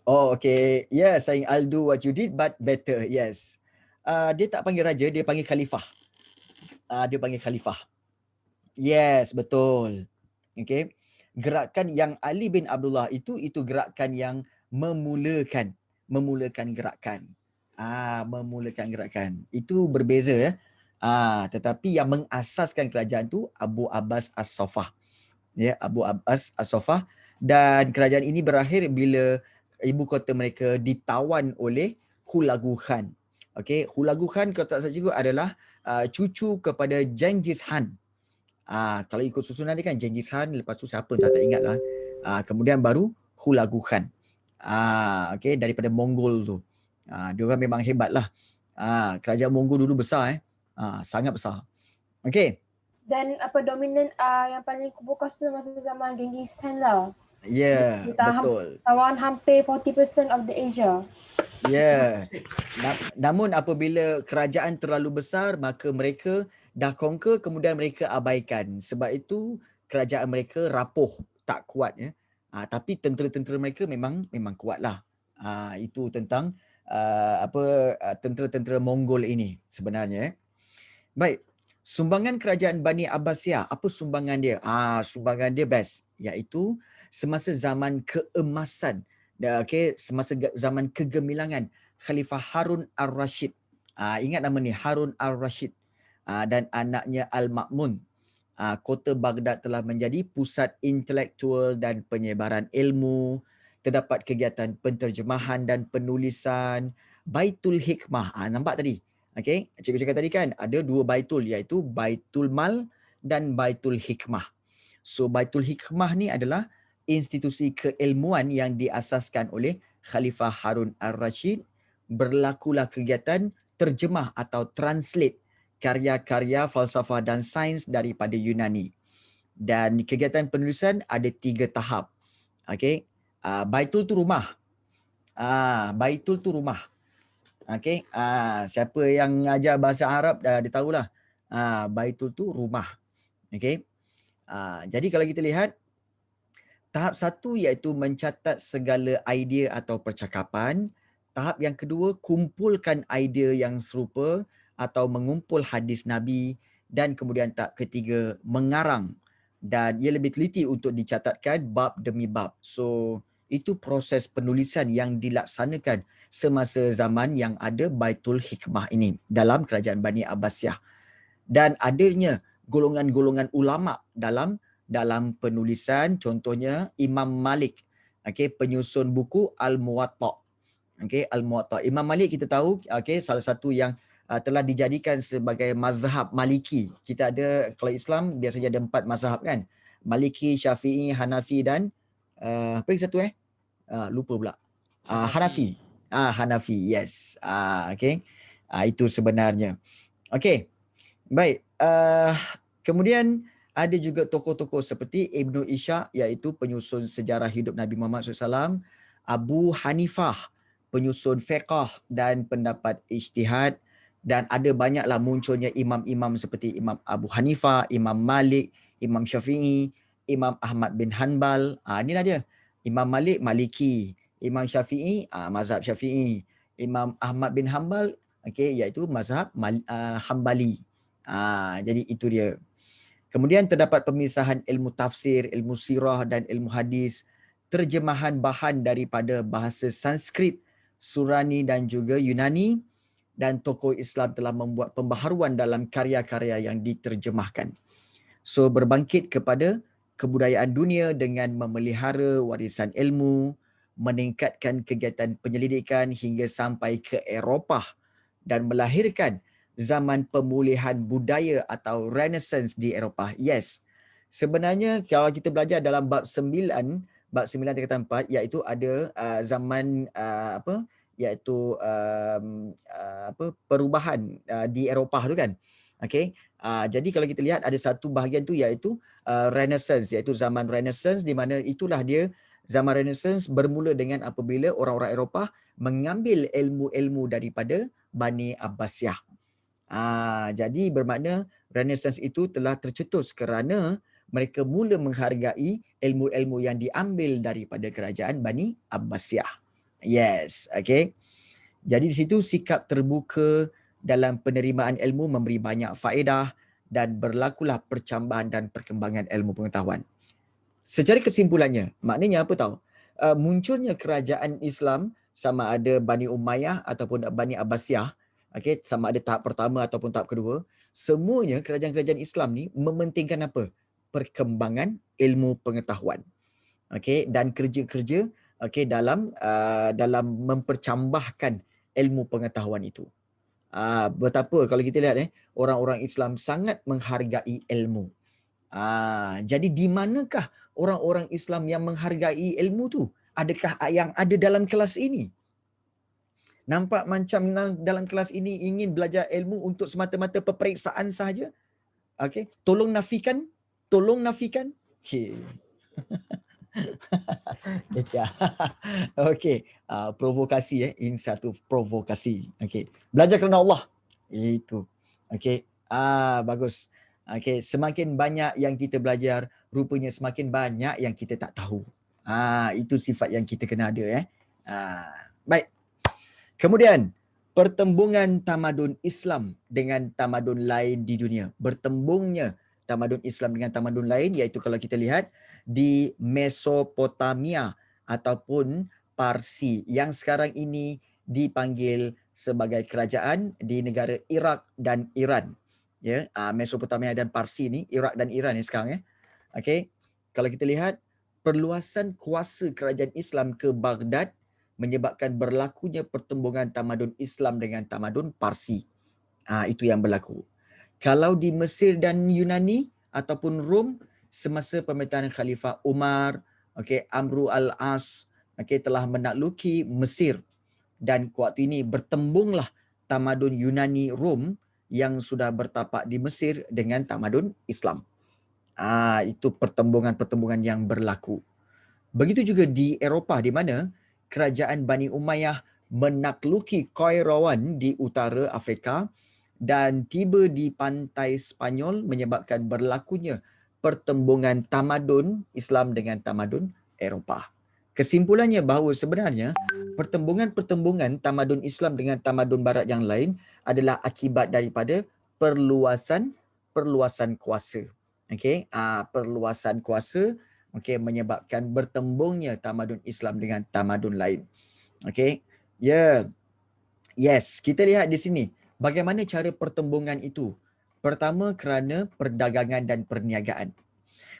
Oh, okey. Yes, saying I'll do what you did but better. Yes. Dia tak panggil raja, dia panggil khalifah. Dia panggil khalifah. Yes, betul. Okey. Gerakan yang Ali bin Abdullah itu gerakan yang memulakan gerakan. Memulakan gerakan. Itu berbeza ya. Tetapi yang mengasaskan kerajaan tu Abu Abbas As-Saffah. Ya, Abu Abbas As-Saffah, dan kerajaan ini berakhir bila ibu kota mereka ditawan oleh Hulagu Khan. Okey, Hulagu Khan kalau tak salah cikgu adalah cucu kepada Genghis Khan. Kalau ikut susunan dia kan Genghis Khan, lepas tu siapa tak ingatlah. Kemudian baru Hulagu Khan. Okey, daripada Mongol tu. Dia orang memang hebatlah. Kerajaan Mongol dulu besar sangat besar. Okey. Dan dominan yang paling kuasa masa zaman Genghis Khan lah. Ya, betul. Tawan hampir 40% of the Asia. Ya. Namun apabila kerajaan terlalu besar, maka mereka dah conquer, kemudian mereka abaikan. Sebab itu kerajaan mereka rapuh, tak kuat ya. Tapi tentera-tentera mereka memang kuatlah. Itu tentang tentera-tentera Mongol ini sebenarnya. Baik. Sumbangan kerajaan Bani Abbasiyah, apa sumbangan dia? Sumbangan dia best, iaitu semasa zaman keemasan, semasa zaman kegemilangan Khalifah Harun Ar-Rashid. Ingat nama ni, Harun Ar-Rashid, dan anaknya Al-Ma'mun. Kota Baghdad telah menjadi pusat intelektual dan penyebaran ilmu. Terdapat kegiatan penterjemahan dan penulisan. Baitul Hikmah, nampak tadi? Okey, cikgu cakap tadi kan ada dua baitul, iaitu Baitul Mal dan Baitul Hikmah. So Baitul Hikmah ni adalah institusi keilmuan yang diasaskan oleh Khalifah Harun Ar-Rashid. Berlakulah kegiatan terjemah atau translate karya-karya falsafah dan sains daripada Yunani. Dan kegiatan penulisan ada 3 tahap. Okey, Baitul tu rumah. Baitul tu rumah. Okey, siapa yang ajar bahasa Arab dia tahulah. Baitul tu rumah. Okey. Jadi kalau kita lihat tahap 1 iaitu mencatat segala idea atau percakapan. Tahap yang kedua, kumpulkan idea yang serupa atau mengumpul hadis Nabi. Dan kemudian tahap ketiga, mengarang. Dan ia lebih teliti untuk dicatatkan bab demi bab. So, itu proses penulisan yang dilaksanakan semasa zaman yang ada Baitul Hikmah ini dalam kerajaan Bani Abbasiyah. Dan adanya golongan-golongan ulama dalam penulisan, contohnya Imam Malik, penyusun buku Al-Muwatta. Al-Muwatta. Imam Malik kita tahu, salah satu yang telah dijadikan sebagai mazhab Maliki. Kita ada, kalau Islam biasanya ada 4 mazhab kan. Maliki, Syafi'i, Hanafi dan apa lagi satu lupa pula. Hanafi. Hanafi, yes. Itu sebenarnya. Okey. Baik. Kemudian ada juga tokoh-tokoh seperti Ibnu Ishaq, iaitu penyusun sejarah hidup Nabi Muhammad SAW. Abu Hanifah, penyusun fiqh dan pendapat ijtihad. Dan ada banyaklah munculnya imam-imam seperti Imam Abu Hanifah, Imam Malik, Imam Syafi'i, Imam Ahmad bin Hanbal. Inilah dia. Imam Malik, Maliki. Imam Syafi'i, mazhab Syafi'i. Imam Ahmad bin Hanbal, iaitu mazhab Hambali. Jadi itu dia. Kemudian terdapat pemisahan ilmu tafsir, ilmu sirah dan ilmu hadis, terjemahan bahan daripada bahasa Sanskrit, Surani dan juga Yunani, dan tokoh Islam telah membuat pembaharuan dalam karya-karya yang diterjemahkan. So berbangkit kepada kebudayaan dunia dengan memelihara warisan ilmu, meningkatkan kegiatan penyelidikan hingga sampai ke Eropah dan melahirkan zaman pemulihan budaya atau Renaissance di Eropah. Yes. Sebenarnya kalau kita belajar dalam bab 9 tingkatan 4, iaitu ada zaman iaitu perubahan di Eropah tu kan. Okey. Jadi kalau kita lihat ada satu bahagian tu iaitu Renaissance, iaitu zaman Renaissance, di mana itulah dia Zaman Renaissance bermula dengan apabila orang-orang Eropah mengambil ilmu-ilmu daripada Bani Abbasiyah. Jadi bermakna Renaissance itu telah tercetus kerana mereka mula menghargai ilmu-ilmu yang diambil daripada kerajaan Bani Abbasiyah. Yes, okay. Jadi di situ sikap terbuka dalam penerimaan ilmu memberi banyak faedah dan berlakulah percambahan dan perkembangan ilmu pengetahuan. Secara kesimpulannya, maknanya apa tahu? Munculnya kerajaan Islam sama ada Bani Umayyah ataupun Bani Abbasiyah, okey, sama ada tahap pertama ataupun tahap kedua, semuanya kerajaan-kerajaan Islam ni mementingkan apa? Perkembangan ilmu pengetahuan. Okey, dan kerja-kerja okey dalam mempercambahkan ilmu pengetahuan itu. Betapa kalau kita lihat orang-orang Islam sangat menghargai ilmu. Jadi di manakah orang-orang Islam yang menghargai ilmu tu? Adakah yang ada dalam kelas ini? Nampak macam dalam kelas ini ingin belajar ilmu untuk semata-mata peperiksaan sahaja? Okey, tolong nafikan. Cik. Okey, provokasi ini satu provokasi. Okey. Belajar kerana Allah. Itu. Okey. Bagus. Okey, semakin banyak yang kita belajar, rupanya semakin banyak yang kita tak tahu. Itu sifat yang kita kena ada Baik. Kemudian pertembungan tamadun Islam dengan tamadun lain di dunia. Bertembungnya tamadun Islam dengan tamadun lain iaitu kalau kita lihat di Mesopotamia ataupun Parsi yang sekarang ini dipanggil sebagai kerajaan di negara Iraq dan Iran. Ya, Mesopotamia dan Parsi ni, Iraq dan Iran ni sekarang Okey. Kalau kita lihat perluasan kuasa kerajaan Islam ke Baghdad menyebabkan berlakunya pertembungan tamadun Islam dengan tamadun Parsi. Itu yang berlaku. Kalau di Mesir dan Yunani ataupun Rom semasa pemerintahan Khalifah Umar, Amru al-As, telah menakluki Mesir dan waktu ini bertembunglah tamadun Yunani Rom yang sudah bertapak di Mesir dengan tamadun Islam. Itu pertembungan-pertembungan yang berlaku. Begitu juga di Eropah di mana kerajaan Bani Umayyah menakluki Qairawan di utara Afrika dan tiba di pantai Spanyol menyebabkan berlakunya pertembungan tamadun Islam dengan tamadun Eropah. Kesimpulannya bahawa sebenarnya pertembungan-pertembungan tamadun Islam dengan tamadun barat yang lain adalah akibat daripada perluasan kuasa. Perluasan kuasa menyebabkan bertembungnya tamadun Islam dengan tamadun lain. Yes, kita lihat di sini bagaimana cara pertembungan itu. Pertama, kerana perdagangan dan perniagaan.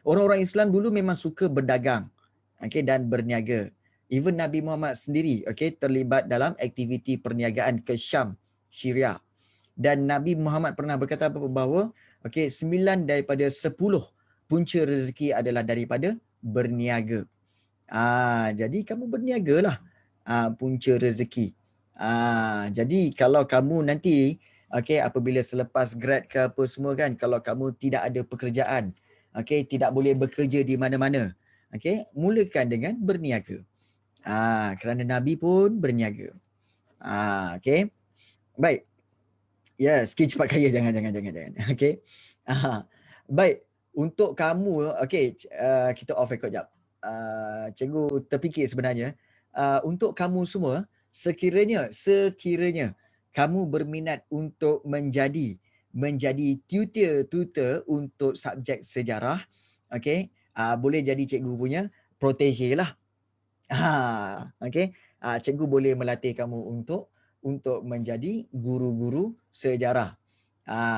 Orang-orang Islam dulu memang suka berdagang dan berniaga. Even Nabi Muhammad sendiri terlibat dalam aktiviti perniagaan ke Syam, Syria. Dan Nabi Muhammad pernah berkata bahawa 9 daripada 10 punca rezeki adalah daripada berniaga. Jadi kamu berniagalah punca rezeki. Jadi kalau kamu nanti apabila selepas grad ke apa semua kan, kalau kamu tidak ada pekerjaan, tidak boleh bekerja di mana-mana, mulakan dengan berniaga. Kerana Nabi pun berniaga. Baik. Ya, skill cepat kaya jangan. Baik, untuk kamu kita off record jap. Cikgu terfikir sebenarnya untuk kamu semua sekiranya kamu berminat untuk menjadi tutor untuk subjek sejarah, boleh jadi cikgu punya protege lah. Cikgu boleh melatih kamu untuk menjadi guru-guru sejarah.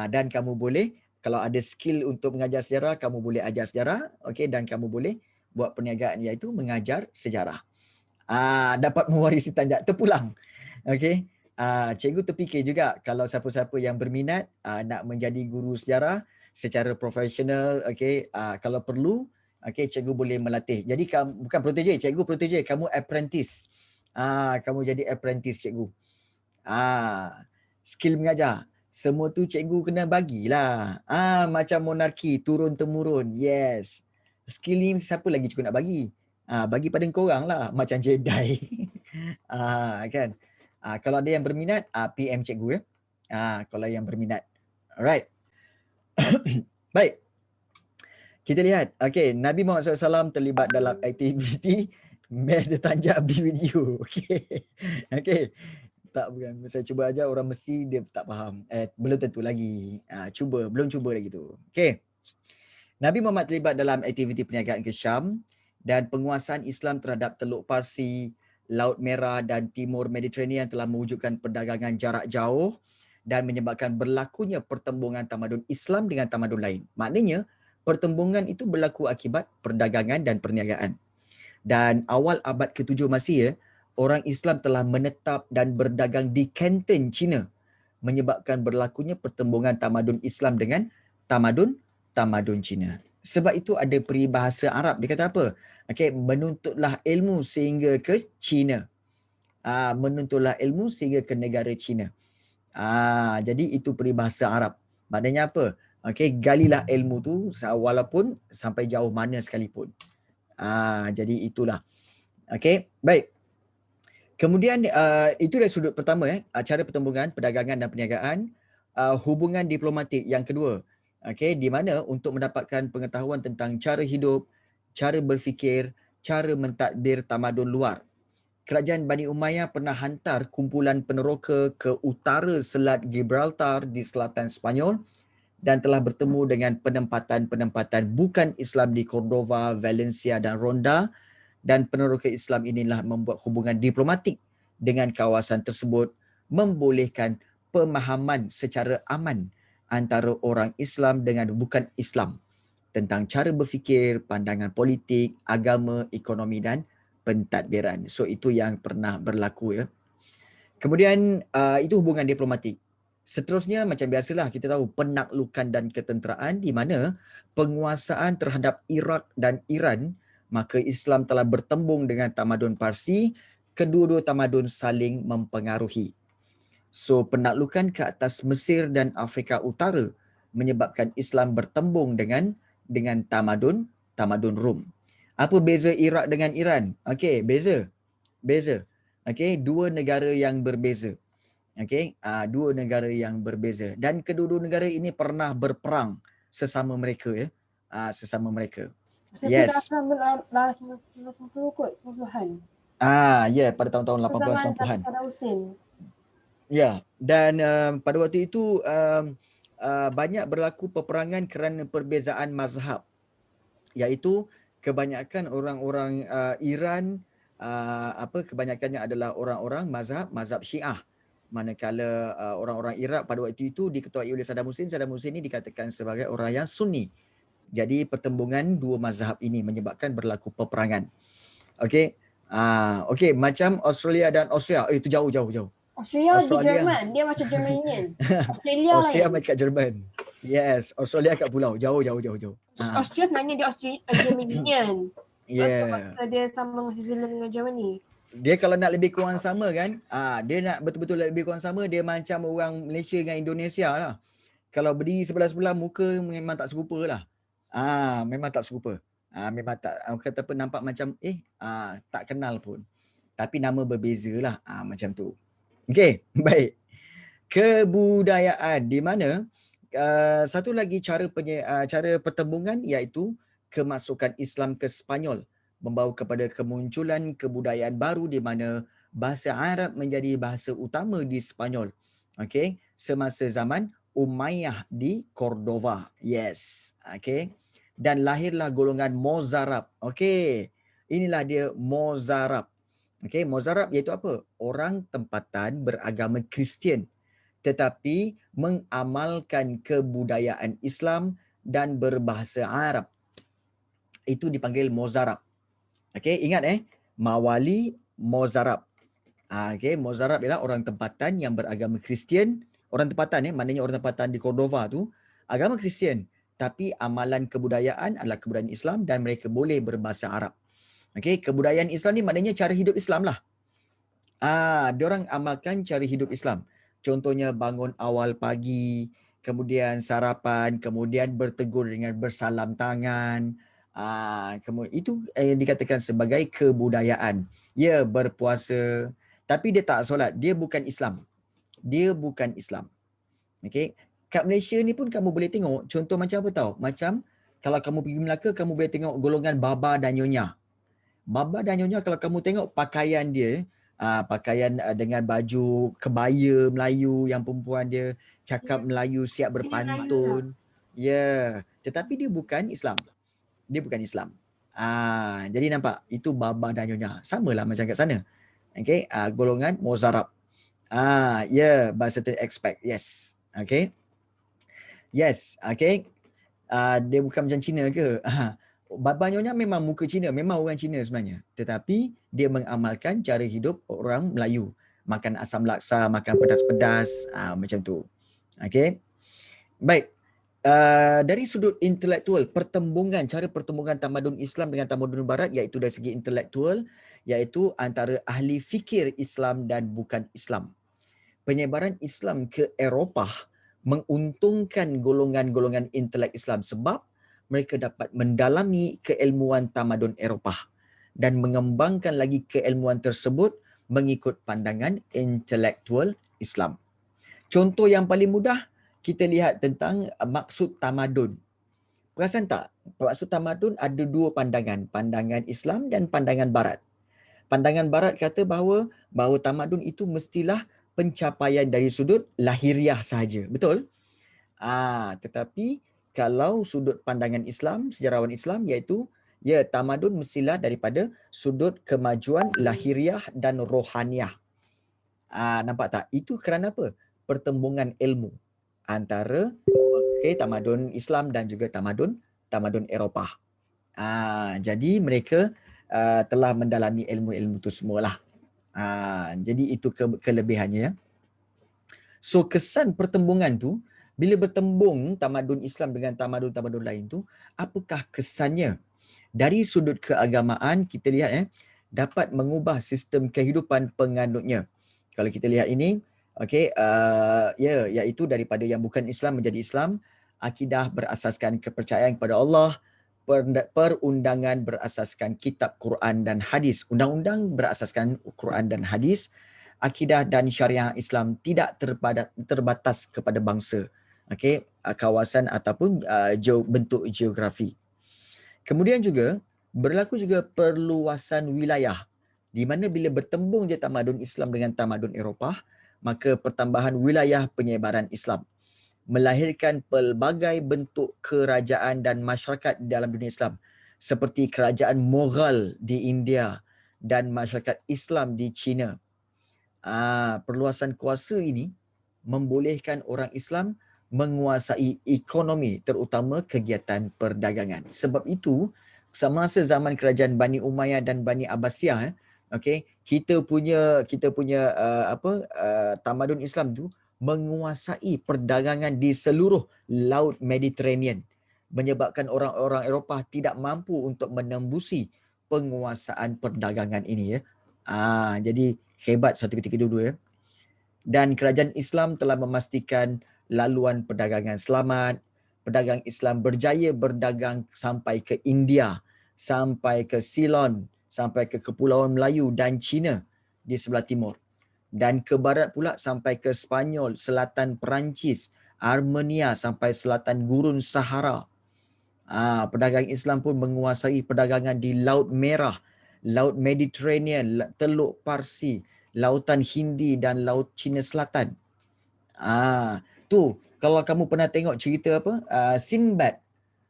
Dan kamu boleh, kalau ada skill untuk mengajar sejarah, kamu boleh ajar sejarah, dan kamu boleh buat perniagaan iaitu mengajar sejarah. Dapat mewarisi tanjak terpulang. Cikgu terfikir juga kalau siapa-siapa yang berminat nak menjadi guru sejarah secara profesional, kalau perlu, cikgu boleh melatih. Jadi kamu bukan protege, cikgu protege, kamu apprentice. Kamu jadi apprentice cikgu. Skill mengajar. Semua tu cikgu kena bagilah. Macam monarki, turun-temurun. Yes. Skill ni siapa lagi cikgu nak bagi? Bagi pada korang lah macam Jedi. Kan. Kalau ada yang berminat, PM cikgu ya. Kalau yang berminat. Alright. Baik. Kita lihat. Okay, Nabi Muhammad SAW terlibat dalam aktiviti Math the Tanjak be with you. Okay. Okay. Tak, bukan. Saya cuba ajar orang mesti dia tak faham. Belum tentu lagi. Belum cuba lagi tu. Okay. Nabi Muhammad terlibat dalam aktiviti perniagaan ke Syam dan penguasaan Islam terhadap Teluk Parsi, Laut Merah dan Timur Mediterranean telah mewujudkan perdagangan jarak jauh dan menyebabkan berlakunya pertembungan tamadun Islam dengan tamadun lain. Maknanya, pertembungan itu berlaku akibat perdagangan dan perniagaan. Dan awal abad ke-7 Masih, orang Islam telah menetap dan berdagang di Canton, China, menyebabkan berlakunya pertembungan tamadun Islam dengan tamadun Cina. Sebab itu ada peribahasa Arab, dia kata apa? Okay, menuntutlah ilmu sehingga ke China. Menuntutlah ilmu sehingga ke negara China. Jadi itu peribahasa Arab. Maknanya apa? Okay, galilah ilmu tu walaupun sampai jauh mana sekalipun. Jadi itulah. Okay, baik. Kemudian itu dari sudut pertama, cara pertembungan, perdagangan dan perniagaan. Hubungan diplomatik yang kedua. Okay, di mana untuk mendapatkan pengetahuan tentang cara hidup, cara berfikir, cara mentadbir tamadun luar. Kerajaan Bani Umayyah pernah hantar kumpulan peneroka ke utara Selat Gibraltar di selatan Sepanyol dan telah bertemu dengan penempatan-penempatan bukan Islam di Cordova, Valencia dan Ronda, dan peneroka Islam inilah membuat hubungan diplomatik dengan kawasan tersebut, membolehkan pemahaman secara aman antara orang Islam dengan bukan Islam tentang cara berfikir, pandangan politik, agama, ekonomi dan pentadbiran. So itu yang pernah berlaku ya. Kemudian itu hubungan diplomatik. Seterusnya macam biasalah kita tahu penaklukan dan ketenteraan, di mana penguasaan terhadap Iraq dan Iran, maka Islam telah bertembung dengan tamadun Parsi, kedua-dua tamadun saling mempengaruhi. So penaklukan ke atas Mesir dan Afrika Utara menyebabkan Islam bertembung dengan tamadun Rom. Apa beza Iraq dengan Iran? Okey, beza. Okey, dua negara yang berbeza. Okey, dua negara yang berbeza dan kedua-dua negara ini pernah berperang sesama mereka ya. Sesama mereka. Yes. Dah 90 kot, 90-an. Ya, pada tahun-tahun 80-90-an. Ya, dan pada waktu itu banyak berlaku peperangan kerana perbezaan mazhab, iaitu kebanyakan orang-orang Iran kebanyakannya adalah orang-orang mazhab Syiah, manakala orang-orang Iraq pada waktu itu diketuai oleh Saddam Hussein. Saddam Hussein ini dikatakan sebagai orang yang Sunni. Jadi pertembungan dua mazhab ini menyebabkan berlaku peperangan. Okey. Okey, macam Australia dan Austria. Itu jauh. Australia di Jerman, dia macam Jermanian. Australia Austria kat Jerman. Yes, Australia kat pulau. Jauh. Austria sebenarnya dia Jermanian. Yeah. Dia sama dengan Switzerland dengan Germany. Dia kalau nak lebih kurang sama kan, dia nak betul-betul lebih kurang sama, dia macam orang Malaysia dengan Indonesia lah. Kalau berdiri sebelah-sebelah, muka memang tak serupa lah. Memang tak serupa. Memang tak, kata apa, nampak macam tak kenal pun. Tapi nama berbeza lah. Macam tu. Okey, baik. Kebudayaan, di mana satu lagi cara pertembungan iaitu kemasukan Islam ke Sepanyol membawa kepada kemunculan kebudayaan baru di mana bahasa Arab menjadi bahasa utama di Sepanyol. Okey, semasa zaman Umayyah di Cordova. Yes. Okey. Dan lahirlah golongan Mozarab. Okey. Inilah dia Mozarab. Okey, Mozarab iaitu apa? Orang tempatan beragama Kristian tetapi mengamalkan kebudayaan Islam dan berbahasa Arab. Itu dipanggil Mozarab. Okey, ingat Mawali Mozarab. Okey, Mozarab ialah orang tempatan yang beragama Kristian. Orang tempatan maknanya orang tempatan di Cordova tu agama Kristian, tapi amalan kebudayaan adalah kebudayaan Islam dan mereka boleh berbahasa Arab. Okey, kebudayaan Islam ni maknanya cara hidup Islam lah. Diorang amalkan cara hidup Islam. Contohnya bangun awal pagi, kemudian sarapan, kemudian bertegur dengan bersalam tangan. Kemudian itu dikatakan sebagai kebudayaan. Ya, berpuasa, tapi dia tak solat. Dia bukan Islam. Dia bukan Islam. Okey. Kat Malaysia ni pun kamu boleh tengok contoh macam apa tahu? Macam kalau kamu pergi Melaka, kamu boleh tengok golongan baba dan nyonya. Baba dan nyonya kalau kamu tengok pakaian dia, pakaian dengan baju kebaya Melayu yang perempuan dia, cakap Melayu siap Dia Melayu lah. berpantun. Ya, tetapi dia bukan Islam. Dia bukan Islam. Jadi nampak itu baba dan nyonya. Samalah macam kat sana. Okey, golongan Mozarab. Ya, by certain aspect. Yes. Okey. Yes, okey. Dia bukan macam Cina ke? Baba nyonya memang muka Cina, memang orang Cina sebenarnya. Tetapi dia mengamalkan cara hidup orang Melayu. Makan asam laksa, makan pedas-pedas, macam tu. Okey. Baik. Dari sudut intelektual, cara pertembungan tamadun Islam dengan tamadun Barat, iaitu dari segi intelektual, iaitu antara ahli fikir Islam dan bukan Islam. Penyebaran Islam ke Eropah menguntungkan golongan-golongan intelek Islam sebab mereka dapat mendalami keilmuan tamadun Eropah dan mengembangkan lagi keilmuan tersebut mengikut pandangan intelektual Islam. Contoh yang paling mudah, kita lihat tentang maksud tamadun. Perasan tak? Maksud tamadun ada dua pandangan, pandangan Islam dan pandangan Barat. Pandangan Barat kata bahawa tamadun itu mestilah pencapaian dari sudut lahiriah sahaja. Betul? Tetapi kalau sudut pandangan Islam, sejarawan Islam, iaitu tamadun mestilah daripada sudut kemajuan lahiriah dan rohaniah. Nampak tak? Itu kerana apa? Pertembungan ilmu antara tamadun Islam dan juga tamadun Eropah. Jadi mereka telah mendalami ilmu-ilmu itu semualah. Jadi itu kelebihannya. So kesan pertembungan tu, bila bertembung tamadun Islam dengan tamadun-tamadun lain tu, apakah kesannya? Dari sudut keagamaan kita lihat dapat mengubah sistem kehidupan penganutnya. Kalau kita lihat ini, iaitu daripada yang bukan Islam menjadi Islam, akidah berasaskan kepercayaan kepada Allah, perundangan berasaskan kitab Quran dan hadis, undang-undang berasaskan Quran dan hadis, akidah dan syariah Islam tidak terbatas kepada bangsa, kawasan ataupun bentuk geografi. Kemudian juga berlaku juga perluasan wilayah, di mana bila bertembung je tamadun Islam dengan tamadun Eropah, maka pertambahan wilayah penyebaran Islam melahirkan pelbagai bentuk kerajaan dan masyarakat di dalam dunia Islam, seperti kerajaan Mughal di India dan masyarakat Islam di China. Perluasan kuasa ini membolehkan orang Islam menguasai ekonomi, terutama kegiatan perdagangan. Sebab itu, semasa zaman kerajaan Bani Umayyah dan Bani Abbasiyah, kita punya tamadun Islam tu menguasai perdagangan di seluruh Laut Mediterranean, menyebabkan orang-orang Eropah tidak mampu untuk menembusi penguasaan perdagangan ini. Jadi hebat satu ketika dulu. Dan kerajaan Islam telah memastikan laluan perdagangan selamat. Pedagang Islam berjaya berdagang sampai ke India, sampai ke Ceylon, sampai ke Kepulauan Melayu dan China di sebelah timur. Dan ke barat pula sampai ke Spanyol, selatan Perancis, Armenia sampai selatan Gurun Sahara. Pedagang Islam pun menguasai perdagangan di Laut Merah, Laut Mediterranean, Teluk Parsi, Lautan Hindi dan Laut Cina Selatan. Tu kalau kamu pernah tengok cerita Sinbad.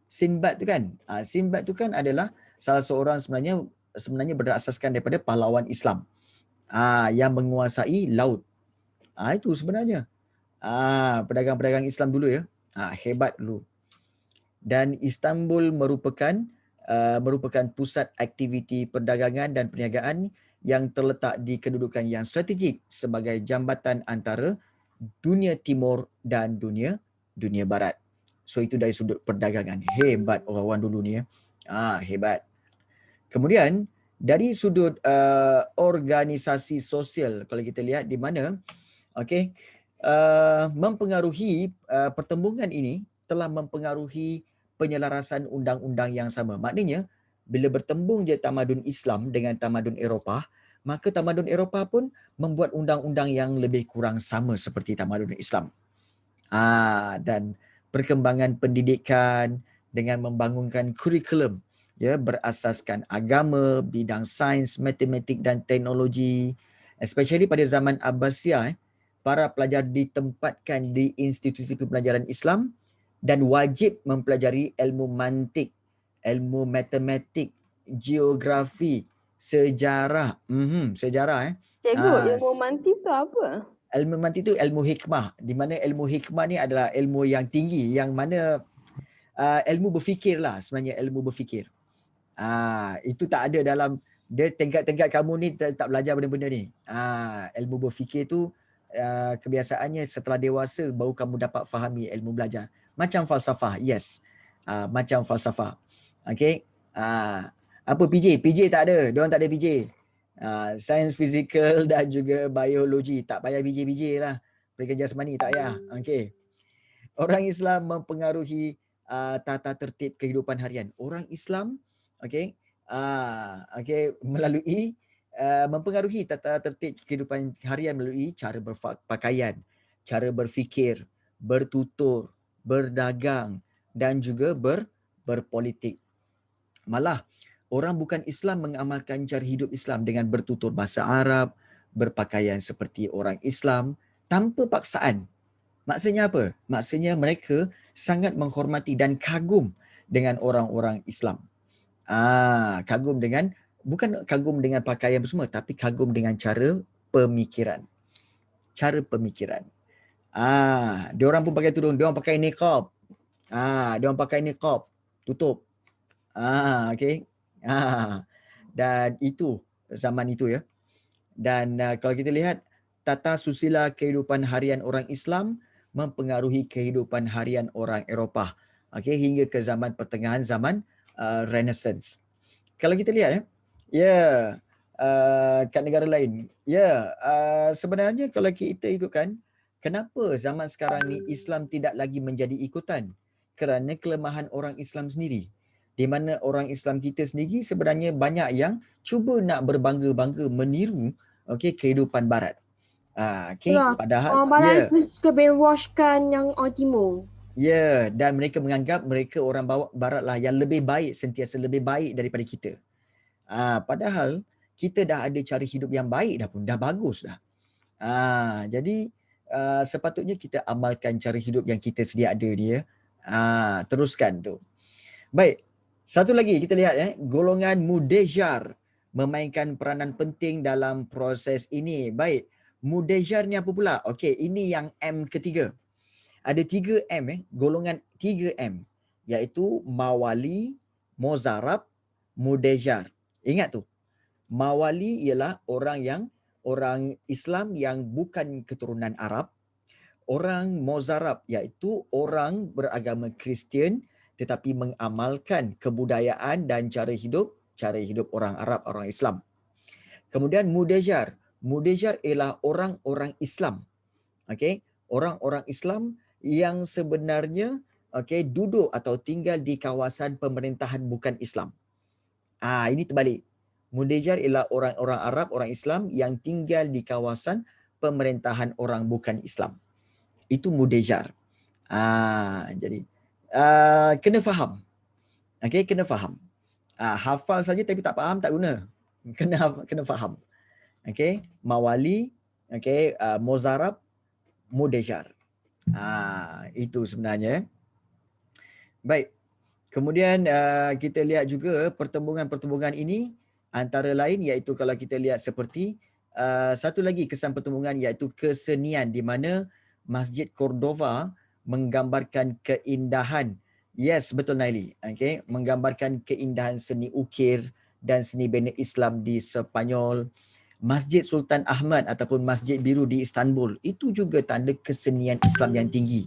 Sinbad tu kan? Sinbad tu kan adalah salah seorang sebenarnya berasaskan daripada pahlawan Islam. Yang menguasai laut. Itu sebenarnya. Pedagang-pedagang Islam dulu ya. Hebat dulu. Dan Istanbul merupakan pusat aktiviti perdagangan dan perniagaan yang terletak di kedudukan yang strategik sebagai jambatan antara dunia timur dan dunia barat. So itu dari sudut perdagangan. Hebat orang-orang dulu ni ya. Hebat. Kemudian dari sudut organisasi sosial, kalau kita lihat di mana mempengaruhi pertembungan ini telah mempengaruhi penyelarasan undang-undang yang sama. Maknanya bila bertembung je tamadun Islam dengan tamadun Eropah, maka tamadun Eropah pun membuat undang-undang yang lebih kurang sama seperti tamadun Islam. Dan perkembangan pendidikan dengan membangunkan kurikulum ya berasaskan agama, bidang sains, matematik dan teknologi, especially pada zaman Abbasiyah, para pelajar ditempatkan di institusi pembelajaran Islam dan wajib mempelajari ilmu mantik, ilmu matematik, geografi, sejarah. Sejarah Cikgu, Ah, ilmu manti tu apa? ilmu mantik itu ilmu hikmah, di mana ilmu hikmah ni adalah ilmu yang tinggi yang mana ilmu berfikir lah, sebenarnya ilmu berfikir. Itu tak ada dalam dia tingkat-tingkat kamu ni tak belajar benda-benda ni. Ilmu berfikir tu kebiasaannya setelah dewasa baru kamu dapat fahami ilmu belajar. Macam falsafah, yes. Macam falsafah. Okay. Apa PJ? PJ tak ada. Diorang tak ada PJ. Sains, fizikal dan juga biologi. Tak payah PJ-PJ lah. Perikatan jasmani tak payah. Okay. Orang Islam mempengaruhi tata tertib kehidupan harian. Orang Islam, okay, melalui mempengaruhi tata tertib kehidupan harian melalui cara berpakaian, cara berfikir, bertutur, berdagang dan juga berpolitik. Malah orang bukan Islam mengamalkan cara hidup Islam dengan bertutur bahasa Arab, berpakaian seperti orang Islam tanpa paksaan. Maksudnya apa? Maksudnya mereka sangat menghormati dan kagum dengan orang-orang Islam. Kagum dengan, bukan kagum dengan pakaian semua, tapi kagum dengan cara pemikiran. Cara pemikiran. Diorang pun pakai tudung, diorang pakai niqab. Diorang pakai niqab, tutup. Okay. Dan itu zaman itu ya. Dan kalau kita lihat tata susila kehidupan harian orang Islam mempengaruhi kehidupan harian orang Eropah. Okay, hingga ke zaman pertengahan, zaman Renaissance. Kalau kita lihat kat negara lain, sebenarnya kalau kita ikutkan, kenapa zaman sekarang ni Islam tidak lagi menjadi ikutan? Kerana kelemahan orang Islam sendiri. Di mana orang Islam kita sendiri sebenarnya banyak yang cuba nak berbangga-bangga meniru kehidupan barat. Padahal orang barat suka brainwashkan yang orang timur. Dan mereka menganggap mereka orang barat lah yang lebih baik, sentiasa lebih baik daripada kita. Padahal kita dah ada cara hidup yang baik dah pun, dah bagus dah. Jadi sepatutnya kita amalkan cara hidup yang kita sedia ada dia. Teruskan tu. Baik, satu lagi kita lihat golongan Mudejar memainkan peranan penting dalam proses ini. Baik, Mudejar ni apa pula? Okey, ini yang M ketiga. Ada 3M golongan 3M, iaitu Mawali, Mozarab, Mudejar. Ingat tu. Mawali ialah orang Islam yang bukan keturunan Arab. Orang Mozarab iaitu orang beragama Kristian tetapi mengamalkan kebudayaan dan cara hidup orang Arab, orang Islam. Kemudian Mudejar. Mudejar ialah orang-orang Islam. Okey, orang-orang Islam yang sebenarnya duduk atau tinggal di kawasan pemerintahan bukan Islam. Ini terbalik. Mudejar ialah orang-orang Arab, orang Islam yang tinggal di kawasan pemerintahan orang bukan Islam. Itu Mudejar. Jadi kena faham. Okey, kena faham. Hafal saja tapi tak faham tak guna. Kena faham. Okey, Mawali, Mozarab, Mudejar. Itu sebenarnya. Baik. Kemudian kita lihat juga pertembungan-pertembungan ini antara lain iaitu kalau kita lihat seperti satu lagi kesan pertembungan iaitu kesenian di mana Masjid Cordova menggambarkan keindahan. Yes, betul Naili. Okay, menggambarkan keindahan seni ukir dan seni bina Islam di Sepanyol. Masjid Sultan Ahmad ataupun Masjid Biru di Istanbul itu juga tanda kesenian Islam yang tinggi.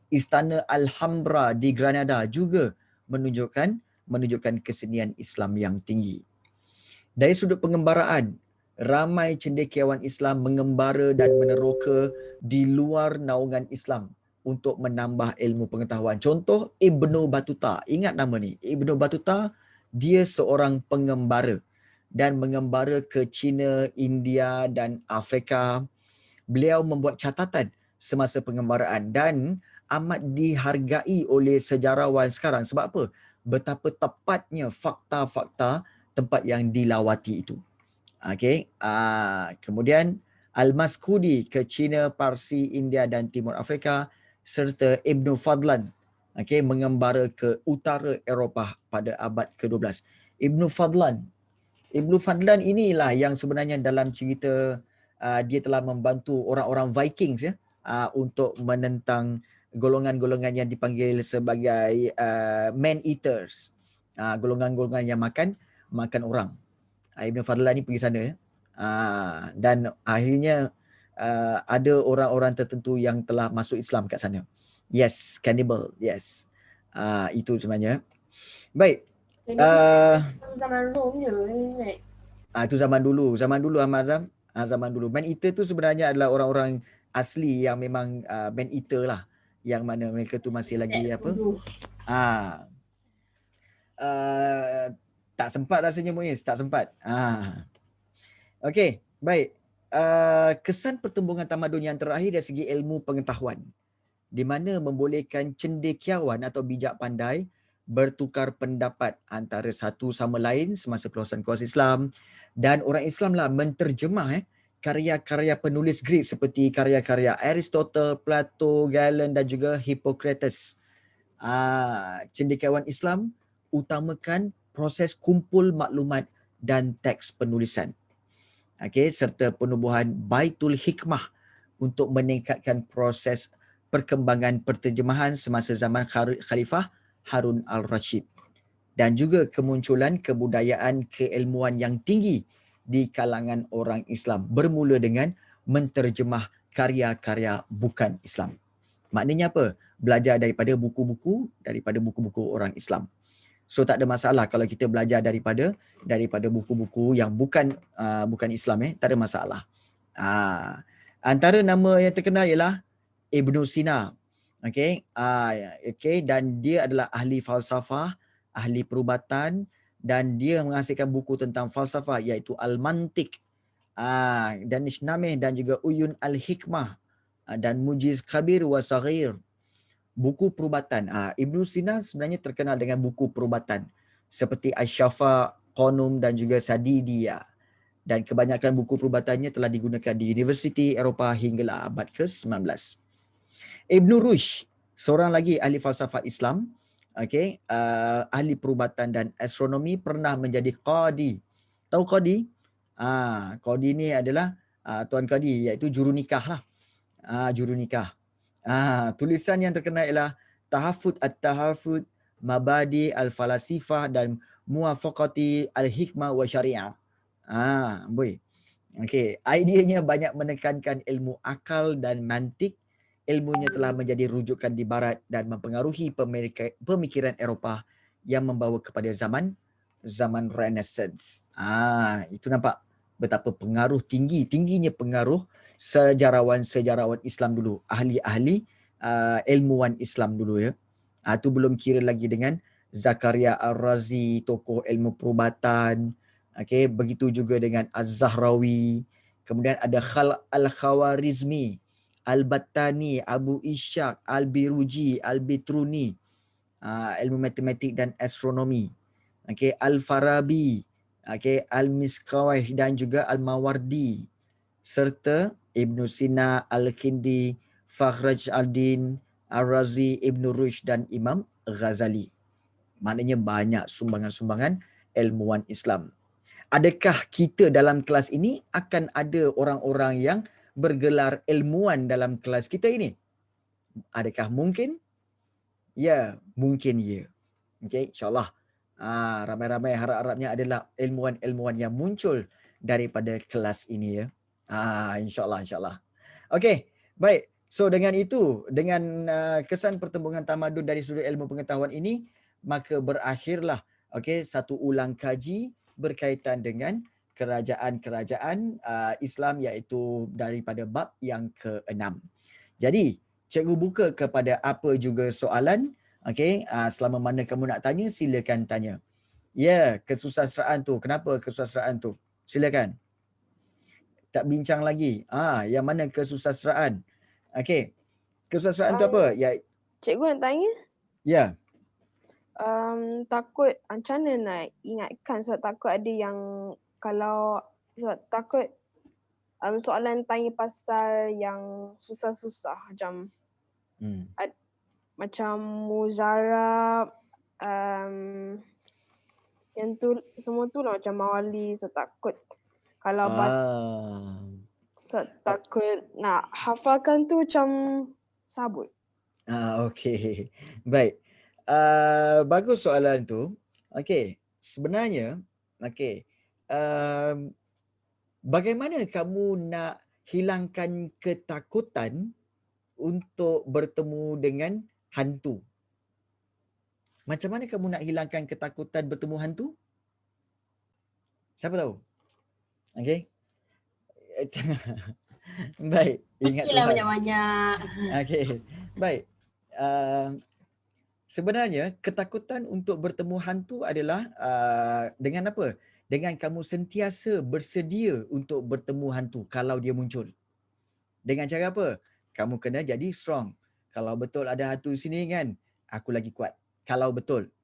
Istana Alhambra di Granada juga menunjukkan kesenian Islam yang tinggi. Dari sudut pengembaraan, ramai cendekiawan Islam mengembara dan meneroka di luar naungan Islam. untuk menambah ilmu pengetahuan. Contoh Ibnu Battuta. Ingat nama ni. Ibnu Battuta, dia seorang pengembara dan mengembara ke China, India dan Afrika. Beliau membuat catatan semasa pengembaraan dan amat dihargai oleh sejarawan sekarang. Sebab apa? Betapa tepatnya fakta-fakta tempat yang dilawati itu. Okey. Kemudian Al-Maskudi ke China, Parsi, India dan Timur Afrika serta Ibn Fadlan mengembara ke utara Eropah pada abad ke-12. Ibn Fadlan. Ibn Fadlan inilah yang sebenarnya dalam cerita dia telah membantu orang-orang Vikings untuk menentang golongan-golongan yang dipanggil sebagai man-eaters. Golongan-golongan yang makan orang. Ibn Fadlan ni pergi sana dan akhirnya ada orang-orang tertentu yang telah masuk Islam kat sana. Yes, cannibal. Yes. Itu sebenarnya. Baik. Zaman Rom je ni. Itu zaman dulu Ahmad Ram. Zaman dulu. Man eater tu sebenarnya adalah orang-orang asli yang memang man eater lah. Yang mana mereka tu masih lagi apa? Tak sempat rasanya Muiz, tak sempat. Okey, baik. Kesan pertembungan tamadun yang terakhir dari segi ilmu pengetahuan, di mana membolehkan cendekiawan atau bijak pandai bertukar pendapat antara satu sama lain semasa perluasan kuasa Islam, dan orang Islamlah menterjemah karya-karya penulis Greek seperti karya-karya Aristotle, Plato, Galen dan juga Hippocrates. Cendekiawan Islam utamakan proses kumpul maklumat dan teks penulisan. Serta penubuhan Baitul Hikmah untuk meningkatkan proses perkembangan perterjemahan semasa zaman Khalifah Harun al-Rashid, dan juga kemunculan kebudayaan keilmuan yang tinggi di kalangan orang Islam bermula dengan menterjemah karya-karya bukan Islam. Maknanya apa? Belajar daripada buku-buku orang Islam. So tak ada masalah kalau kita belajar daripada buku-buku yang bukan Islam, tak ada masalah. Antara nama yang terkenal ialah Ibn Sina. Dan dia adalah ahli falsafah, ahli perubatan, dan dia menghasilkan buku tentang falsafah iaitu Al-Mantiq, dan Isnameh dan juga Uyun Al-Hikmah dan Mujiz Kabir wa Saghir. Buku perubatan. Ibn Sina sebenarnya terkenal dengan buku perubatan seperti Asy-Syafa, Qanum dan juga Sadidiyah. Dan kebanyakan buku perubatannya telah digunakan di universiti Eropah hinggalah abad ke-19. Ibn Rushd, seorang lagi ahli falsafah Islam, ahli perubatan dan astronomi, pernah menjadi qadi. Tahu qadi? Qadi ni adalah tuan qadi, iaitu juru nikah lah. Juru nikah. Tulisan yang terkenal ialah Tahafud At-Tahafud, Mabadi Al-Falasifah dan Muwafaqati Al-Hikmah wa Syariah. Ideanya banyak menekankan ilmu akal dan mantik. Ilmunya telah menjadi rujukan di barat dan mempengaruhi pemikiran Eropah yang membawa kepada zaman Renaissance. Itu nampak betapa tingginya pengaruh sejarawan-sejarawan Islam dulu, ahli-ahli ilmuwan Islam dulu ya. Itu belum kira lagi dengan Zakaria Ar-Razi, tokoh ilmu perubatan. Begitu juga dengan Az-Zahrawi. Kemudian ada Al-Khawarizmi, Al-Battani, Abu Ishaq, Al-Biruji, Al-Bitruni, ilmu matematik dan astronomi. Al-Farabi, Al-Miskawih dan juga Al-Mawardi, serta Ibn Sina, Al-Kindi, Fakhraj al-Din, Ar-Razi, Ibn Rushd dan Imam Ghazali. Maknanya banyak sumbangan-sumbangan ilmuwan Islam. Adakah kita dalam kelas ini akan ada orang-orang yang bergelar ilmuwan dalam kelas kita ini? Adakah mungkin? Ya, mungkin ya. InsyaAllah. Ramai-ramai harap-harapnya adalah ilmuwan-ilmuwan yang muncul daripada kelas ini ya. InsyaAllah. Okey, baik. So dengan itu, dengan kesan pertembungan tamadun dari sudut ilmu pengetahuan ini, maka berakhirlah satu ulang kaji berkaitan dengan kerajaan-kerajaan Islam, iaitu daripada bab yang ke-6. Jadi, Cikgu buka kepada apa juga soalan. Okey, selama mana kamu nak tanya, silakan tanya. Ya, kesusastraan tu. Kenapa kesusastraan tu? Silakan. Tak bincang lagi. Yang mana kesusastraan? Okey. Kesusastraan tu apa? Ya. Cikgu nak tanya, Ya. takut macam mana nak ingatkan, sebab takut ada yang sebab takut soalan tanya pasal yang susah-susah macam muzarab, yang tu semua tu lah macam mawali, so takut kalau so takut nak hafalkan tu macam sabut. Okey. Baik. Bagus soalan tu. Okey. Sebenarnya, okey. Bagaimana kamu nak hilangkan ketakutan untuk bertemu dengan hantu? Macam mana kamu nak hilangkan ketakutan bertemu hantu? Siapa tahu? Okey. Baik, ingat Okeylah Tuhan. banyak-banyak. Okey. Baik. Sebenarnya ketakutan untuk bertemu hantu adalah dengan apa? Dengan kamu sentiasa bersedia untuk bertemu hantu kalau dia muncul. Dengan cara apa? Kamu kena jadi strong. Kalau betul ada hantu sini kan, aku lagi kuat. Kalau betul.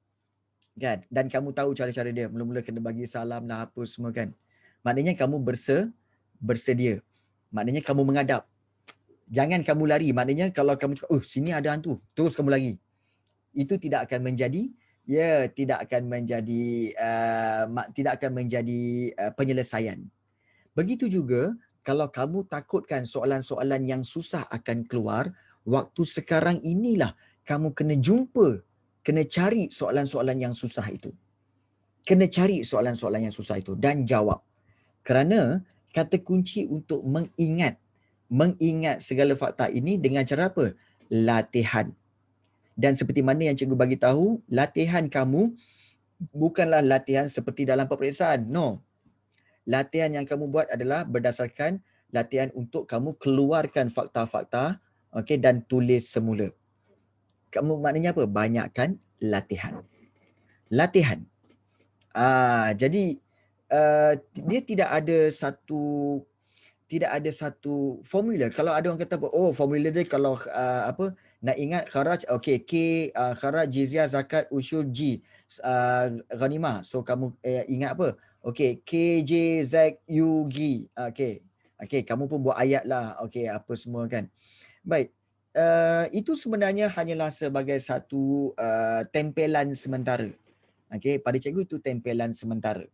Kan? Dan kamu tahu cara-cara dia. Mula-mula kena bagi salam lah apa semua kan. Maknanya kamu bersedia. Maknanya kamu menghadap. Jangan kamu lari. Maknanya kalau kamu cakap, sini ada hantu, terus kamu lari. Itu tidak akan menjadi penyelesaian. Begitu juga kalau kamu takutkan soalan-soalan yang susah akan keluar, waktu sekarang inilah kamu kena cari soalan-soalan yang susah itu. Kena cari soalan-soalan yang susah itu dan jawab. Kerana kata kunci untuk mengingat segala fakta ini dengan cara apa? Latihan. Dan seperti mana yang cikgu bagi tahu, latihan kamu bukanlah latihan seperti dalam peperiksaan. No. Latihan yang kamu buat adalah berdasarkan latihan untuk kamu keluarkan fakta-fakta, okey, dan tulis semula. Kamu maknanya apa? Banyakkan latihan. Latihan. Jadi dia tidak ada satu formula. Kalau ada orang kata formula dia kalau nak ingat kharaj, okey, K kharaj, jizyah, zakat, usyur, G ghanimah. So kamu ingat apa? Okey, K, J, Z, U, G. Okey, kamu pun buat ayat lah. Okey, apa semua kan. Baik. Itu sebenarnya hanyalah sebagai satu tempelan sementara. Okey, pada cikgu itu tempelan sementara.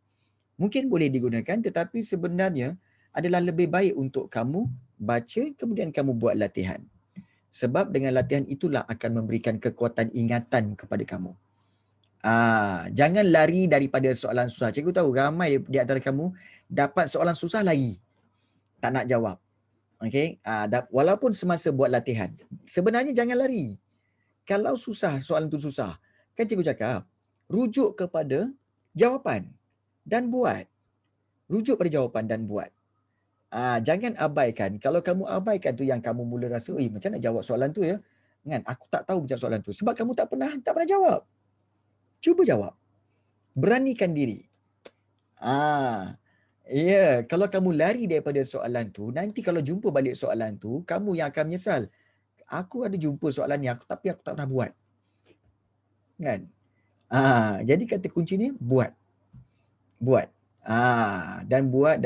Mungkin boleh digunakan, tetapi sebenarnya adalah lebih baik untuk kamu baca kemudian kamu buat latihan. Sebab dengan latihan itulah akan memberikan kekuatan ingatan kepada kamu. Jangan lari daripada soalan susah. Cikgu tahu ramai di antara kamu dapat soalan susah lari. Tak nak jawab. Okey, walaupun semasa buat latihan. Sebenarnya jangan lari. Kalau susah, soalan tu susah, kan cikgu cakap, rujuk kepada jawapan dan buat. Rujuk pada jawapan dan buat. Jangan abaikan. Kalau kamu abaikan tu yang kamu mula rasa, macam nak jawab soalan tu ya? Kan? Aku tak tahu macam soalan tu. Sebab kamu tak pernah jawab. Cuba jawab. Beranikan diri. Kalau kamu lari daripada soalan tu, nanti kalau jumpa balik soalan tu, kamu yang akan menyesal. Aku ada jumpa soalan ni, tapi aku tak pernah buat. Kan? Jadi kata kuncinya buat. Buat. Dan buat.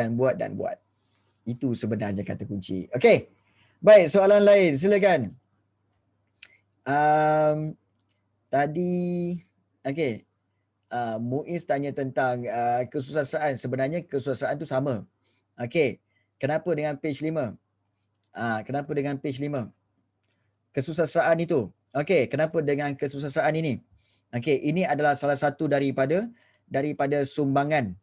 Itu sebenarnya kata kunci. Okey. Baik, soalan lain. Silakan. Tadi, okey. Muiz tanya tentang kesusastraan. Sebenarnya kesusastraan tu sama. Okey. Kenapa dengan page 5? Kenapa dengan page 5? Kesusastraan itu. Okey, kenapa dengan kesusastraan ini? Okey, ini adalah salah satu daripada sumbangan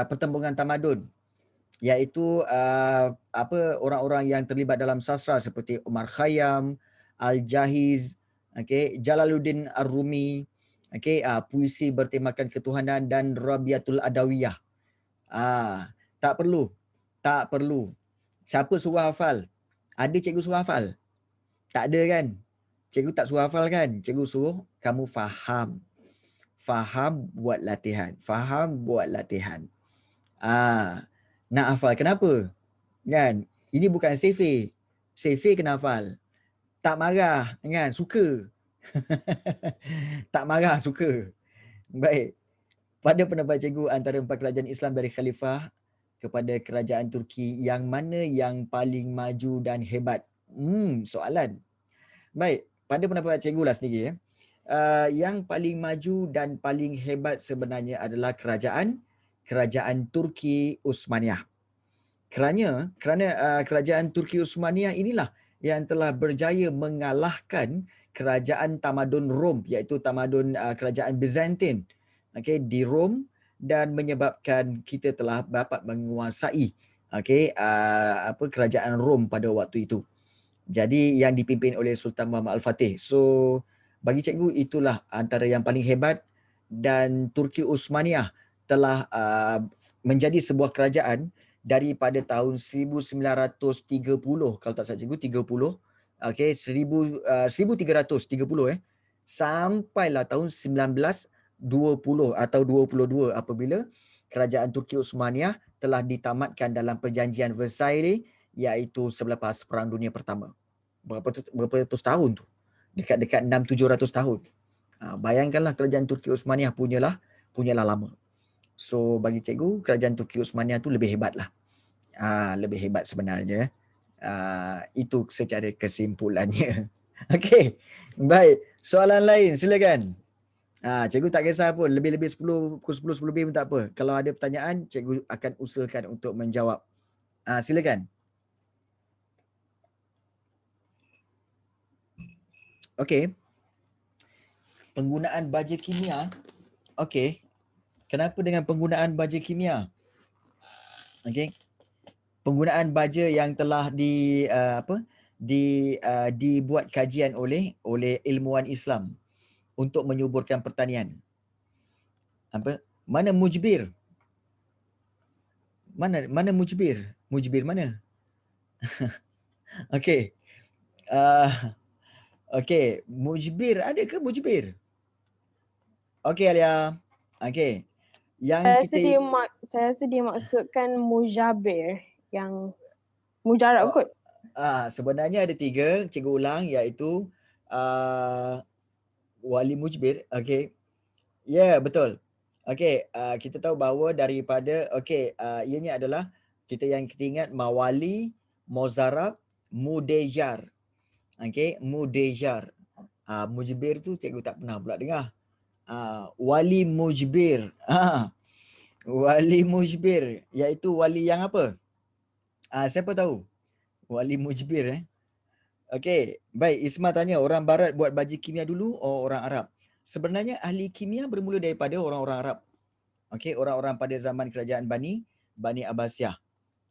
pertembungan tamadun, iaitu orang-orang yang terlibat dalam sastra seperti Umar Khayyam, Al-Jahiz, Jalaluddin Ar-Rumi, puisi bertemakan ketuhanan dan Rabiatul Adawiyah. Tak perlu. Siapa suruh hafal? Ada cikgu suruh hafal? Tak ada kan? Cikgu tak suruh hafal kan? Cikgu suruh kamu faham. Faham, buat latihan. Faham, buat latihan. Nak hafal kenapa? Kan? Ini bukan survey. Survey kena hafal. Tak marah kan? Suka. Tak marah, suka. Baik. Pada pendapat cikgu, antara 4 kerajaan Islam dari Khalifah kepada kerajaan Turki, yang mana yang paling maju dan hebat? Soalan. Baik, pada pendapat cikgu lah sendiri ya. Yang paling maju dan paling hebat sebenarnya adalah kerajaan Turki Utsmaniyah. Kerana kerajaan Turki Utsmaniyah inilah yang telah berjaya mengalahkan kerajaan tamadun Rom, iaitu tamadun kerajaan Byzantine, di Rom, dan menyebabkan kita telah dapat menguasai kerajaan Rom pada waktu itu. Jadi yang dipimpin oleh Sultan Muhammad Al-Fatih. So bagi cikgu itulah antara yang paling hebat, dan Turki Utsmaniyah telah menjadi sebuah kerajaan daripada tahun 1930, kalau tak salah cikgu 30, 1330 sampailah tahun 1920 atau 22 apabila kerajaan Turki Utsmaniyah telah ditamatkan dalam perjanjian Versailles, iaitu selepas Perang Dunia Pertama. Berapa ratus tahun tu? Dekat-dekat 600-700 tahun. Bayangkanlah kerajaan Turki Utsmaniyah punyalah lama. So bagi cikgu, kerajaan Turki Utsmaniyah tu lebih hebat lah. Lebih hebat sebenarnya. Itu secara kesimpulannya. Okey. Baik. Soalan lain silakan. Cikgu tak kisah pun. Lebih-lebih 10, pukul 10 lebih pun tak apa. Kalau ada pertanyaan, cikgu akan usahakan untuk menjawab. Silakan. Okey. Penggunaan baja kimia. Okey. Kenapa dengan penggunaan baja kimia? Okey. Penggunaan baja yang telah dibuat kajian oleh ilmuwan Islam untuk menyuburkan pertanian. Mana mujbir? Mana mujbir? Mujbir mana? Okey. Okey, mujbir ada ke mujbir? Okey Alia. Okey. Yang Saya rasa dia maksudkan mujabir, yang mujarab kot. Sebenarnya ada 3, cikgu ulang, iaitu wali mujbir. Okey. Ya, betul. Okey, kita tahu bahawa daripada ianya adalah kita ingat mawali, muzarab, mudejar. Okey, mudejar. Mujbir tu cikgu tak pernah pula dengar. Wali mujbir. Wali mujbir iaitu wali yang apa? Siapa tahu? Wali mujbir Okey, baik, Isma tanya orang barat buat baja kimia dulu orang Arab. Sebenarnya ahli kimia bermula daripada orang-orang Arab. Okey, orang-orang pada zaman kerajaan Bani Abbasiyah.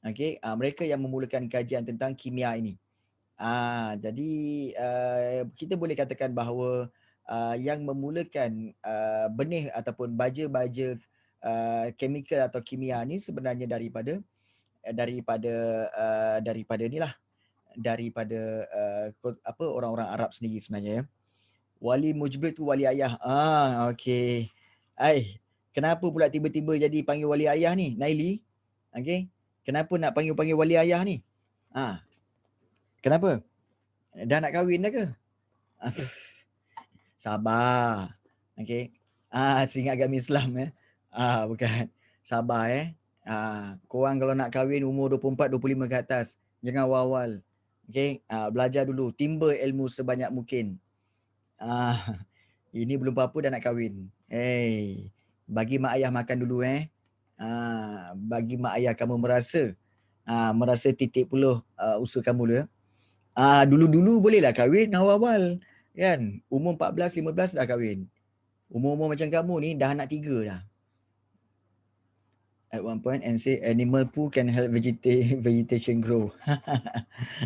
Okey, mereka yang memulakan kajian tentang kimia ini. Jadi kita boleh katakan bahawa yang memulakan benih ataupun baja-baja chemical atau kimia ni sebenarnya daripada inilah, daripada orang-orang Arab sendiri sebenarnya. Wali mujbir tu wali ayah. Okey. Kenapa pula tiba-tiba jadi panggil wali ayah ni, Naili? Okey. Kenapa nak panggil wali ayah ni? Kenapa? Dah nak kahwin dah ke? Sabar. Okey. Teringat agama Islam bukan. Sabar korang kalau nak kahwin umur 24, 25 ke atas, jangan awal-awal. Okey, belajar dulu, timba ilmu sebanyak mungkin. Ini belum apa-apa dah nak kahwin. Bagi mak ayah makan dulu bagi mak ayah kamu merasa titik puluh usaha kamu dulu dulu-dulu bolehlah kahwin awal-awal kan. Umur 14, 15 dah kahwin. Umur-umur macam kamu ni dah anak 3 dah. At one point and say animal poo can help vegetation grow.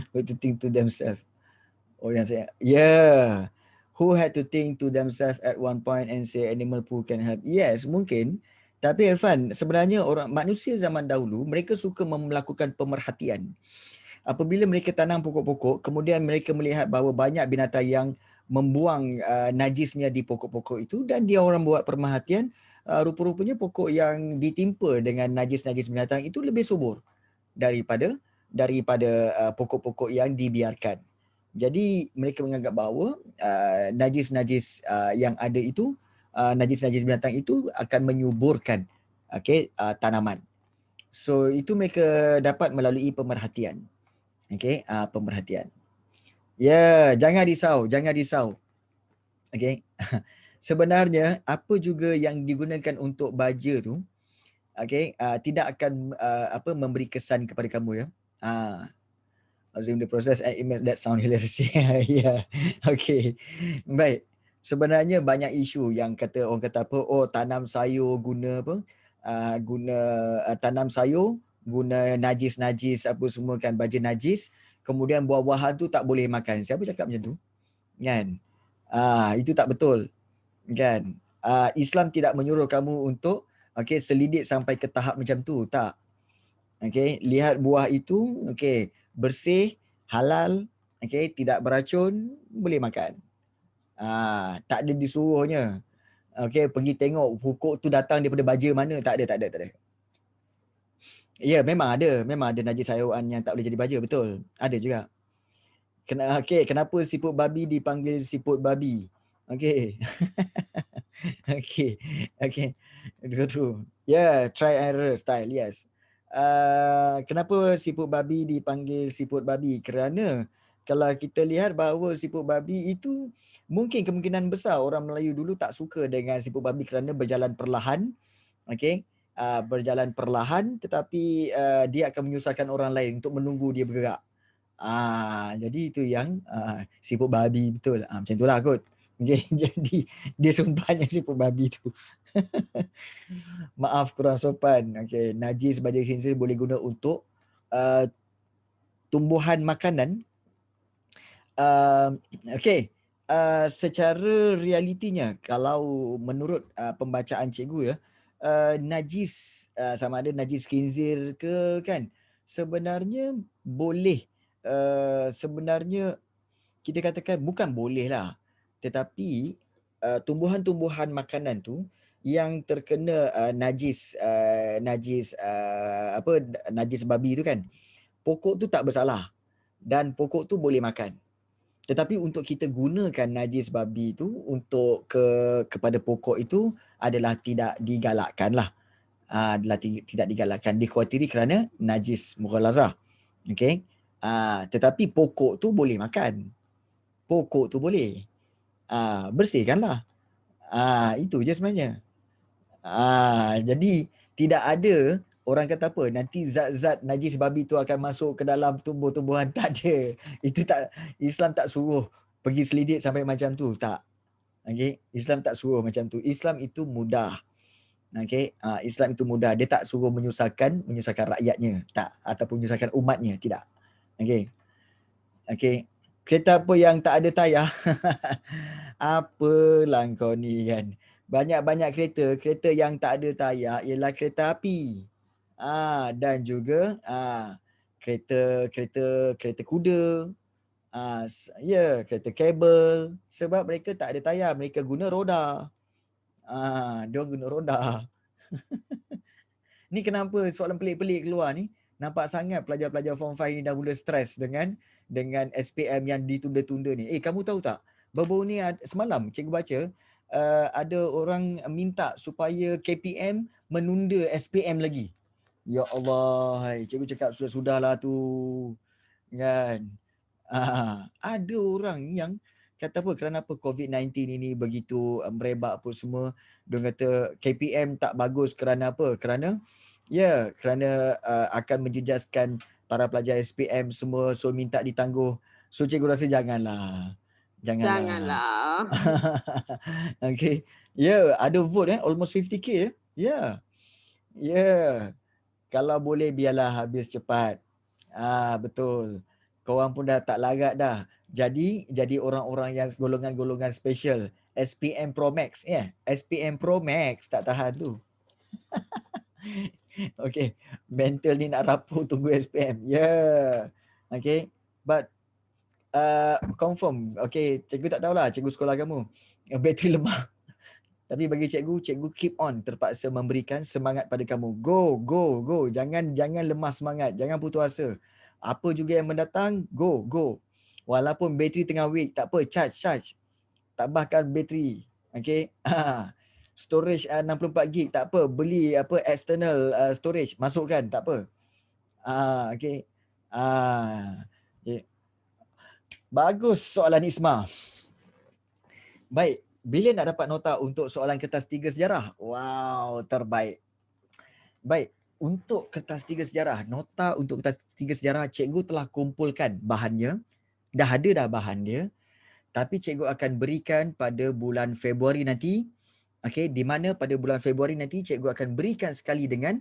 Who to think to themselves. Yang saya, who had to think to themselves at one point and say animal poo can help. Yes, mungkin. Tapi Irfan, sebenarnya manusia zaman dahulu, mereka suka melakukan pemerhatian. apabila mereka tanam pokok-pokok, kemudian mereka melihat bahawa banyak binatang yang membuang najisnya di pokok-pokok itu, dan dia orang buat perhatian, rupa-rupanya pokok yang ditimpa dengan najis-najis binatang itu lebih subur daripada pokok-pokok yang dibiarkan. Jadi mereka menganggap bahawa najis-najis yang ada itu, najis-najis binatang itu akan menyuburkan tanaman. So itu mereka dapat melalui pemerhatian. Pemerhatian. Ya, jangan risau. Okey. Sebenarnya apa juga yang digunakan untuk baja tu, tidak akan memberi kesan kepada kamu, ya. Assume the process and image that sound hilarious. Yeah. Okay. Baik. Sebenarnya banyak isu yang orang kata apa, tanam sayur guna apa, tanam sayur guna najis-najis apa semua kan, baja najis, kemudian buah-buahan tu tak boleh makan. Siapa cakap macam tu? Kan? Itu tak betul. Kan? Islam tidak menyuruh kamu untuk selidik sampai ke tahap macam tu, tak. Lihat buah itu, bersih, halal, tidak beracun, boleh makan. Tak ada disuruhnya. Pergi tengok pokok tu datang daripada baja mana, tak ada. Ya, memang ada najis haiwan yang tak boleh jadi baja, betul. Ada juga. Kenapa siput babi dipanggil siput babi? Okey. True. Yeah, try and error style, yes. Kenapa siput babi dipanggil siput babi? Kerana kalau kita lihat bahawa siput babi itu mungkin kemungkinan besar orang Melayu dulu tak suka dengan siput babi kerana berjalan perlahan. Berjalan perlahan, tetapi dia akan menyusahkan orang lain untuk menunggu dia bergerak. Jadi itu yang siput babi, betul. Macam itulah kot. Jadi dia sumpahnya siput babi tu. Maaf kurang sopan. Najis baja khinzir boleh guna untuk tumbuhan makanan. Secara realitinya, kalau menurut pembacaan cikgu, ya, najis sama ada najis khinzir ke kan, sebenarnya boleh, sebenarnya kita katakan bukan boleh lah, tetapi tumbuhan-tumbuhan makanan tu yang terkena najis babi tu kan, pokok tu tak bersalah dan pokok tu boleh makan. Tetapi untuk kita gunakan najis babi tu untuk kepada pokok itu adalah tidak digalakkan lah. Tidak digalakkan, dikhawatiri kerana najis mughalazah. Tetapi pokok tu boleh makan. Pokok tu boleh. Bersihkanlah. Itu je sebenarnya. Jadi tidak ada orang kata apa, nanti zat-zat najis babi tu akan masuk ke dalam tumbuh-tumbuhan. Tak ada. Itu tak, Islam tak suruh pergi selidik sampai macam tu, tak. Islam tak suruh macam tu. Islam itu mudah. Islam itu mudah. Dia tak suruh menyusahkan rakyatnya, tak, ataupun menyusahkan umatnya, tidak. Kereta apa yang tak ada tayar? Apalah kau ni kan. Banyak-banyak kereta yang tak ada tayar ialah kereta api. Dan juga kereta kuda. Kereta kabel. Sebab mereka tak ada tayar, mereka guna roda. Dia guna roda. Ni kenapa soalan pelik-pelik keluar ni? Nampak sangat pelajar-pelajar form 5 ni dah mula stres dengan SPM yang ditunda-tunda ni. Kamu tahu tak? Baru-baru ni semalam cikgu baca ada orang minta supaya KPM menunda SPM lagi. Ya Allah, cikgu cakap sudah-sudahlah tu. Kan? Ada orang yang kata apa, kerana apa COVID-19 ini begitu merebak apa semua, dia kata KPM tak bagus kerana apa? Kerana akan menjejaskan para pelajar SPM semua, so minta ditangguh. So cikgu rasa janganlah. Ada vote almost 50k. Kalau boleh biarlah habis cepat. Betul. Korang pun dah tak larat dah. Jadi orang-orang yang golongan-golongan special, SPM Pro Max, SPM Pro Max tak tahan tu. Mental ni nak rapuh tunggu SPM. Okay. But confirm. Okay. Cikgu tak tahulah. Cikgu sekolah kamu. Bateri lemah. Tapi bagi cikgu keep on, terpaksa memberikan semangat pada kamu. Go, go, go. Jangan lemah semangat. Jangan putus asa. Apa juga yang mendatang, go, go. Walaupun bateri tengah weak, tak apa, charge. Tambahkan bateri. Okay. Storage 64 gig, tak apa. Beli external storage, masukkan, tak apa. Okay. Okay. Bagus soalan Isma. Baik. Bila nak dapat nota untuk soalan kertas 3 sejarah? Wow, terbaik. Baik, untuk kertas 3 sejarah, nota untuk kertas 3 sejarah, cikgu telah kumpulkan bahannya. Dah ada bahan dia. Tapi cikgu akan berikan pada bulan Februari nanti. Okey, di mana pada bulan Februari nanti cikgu akan berikan sekali dengan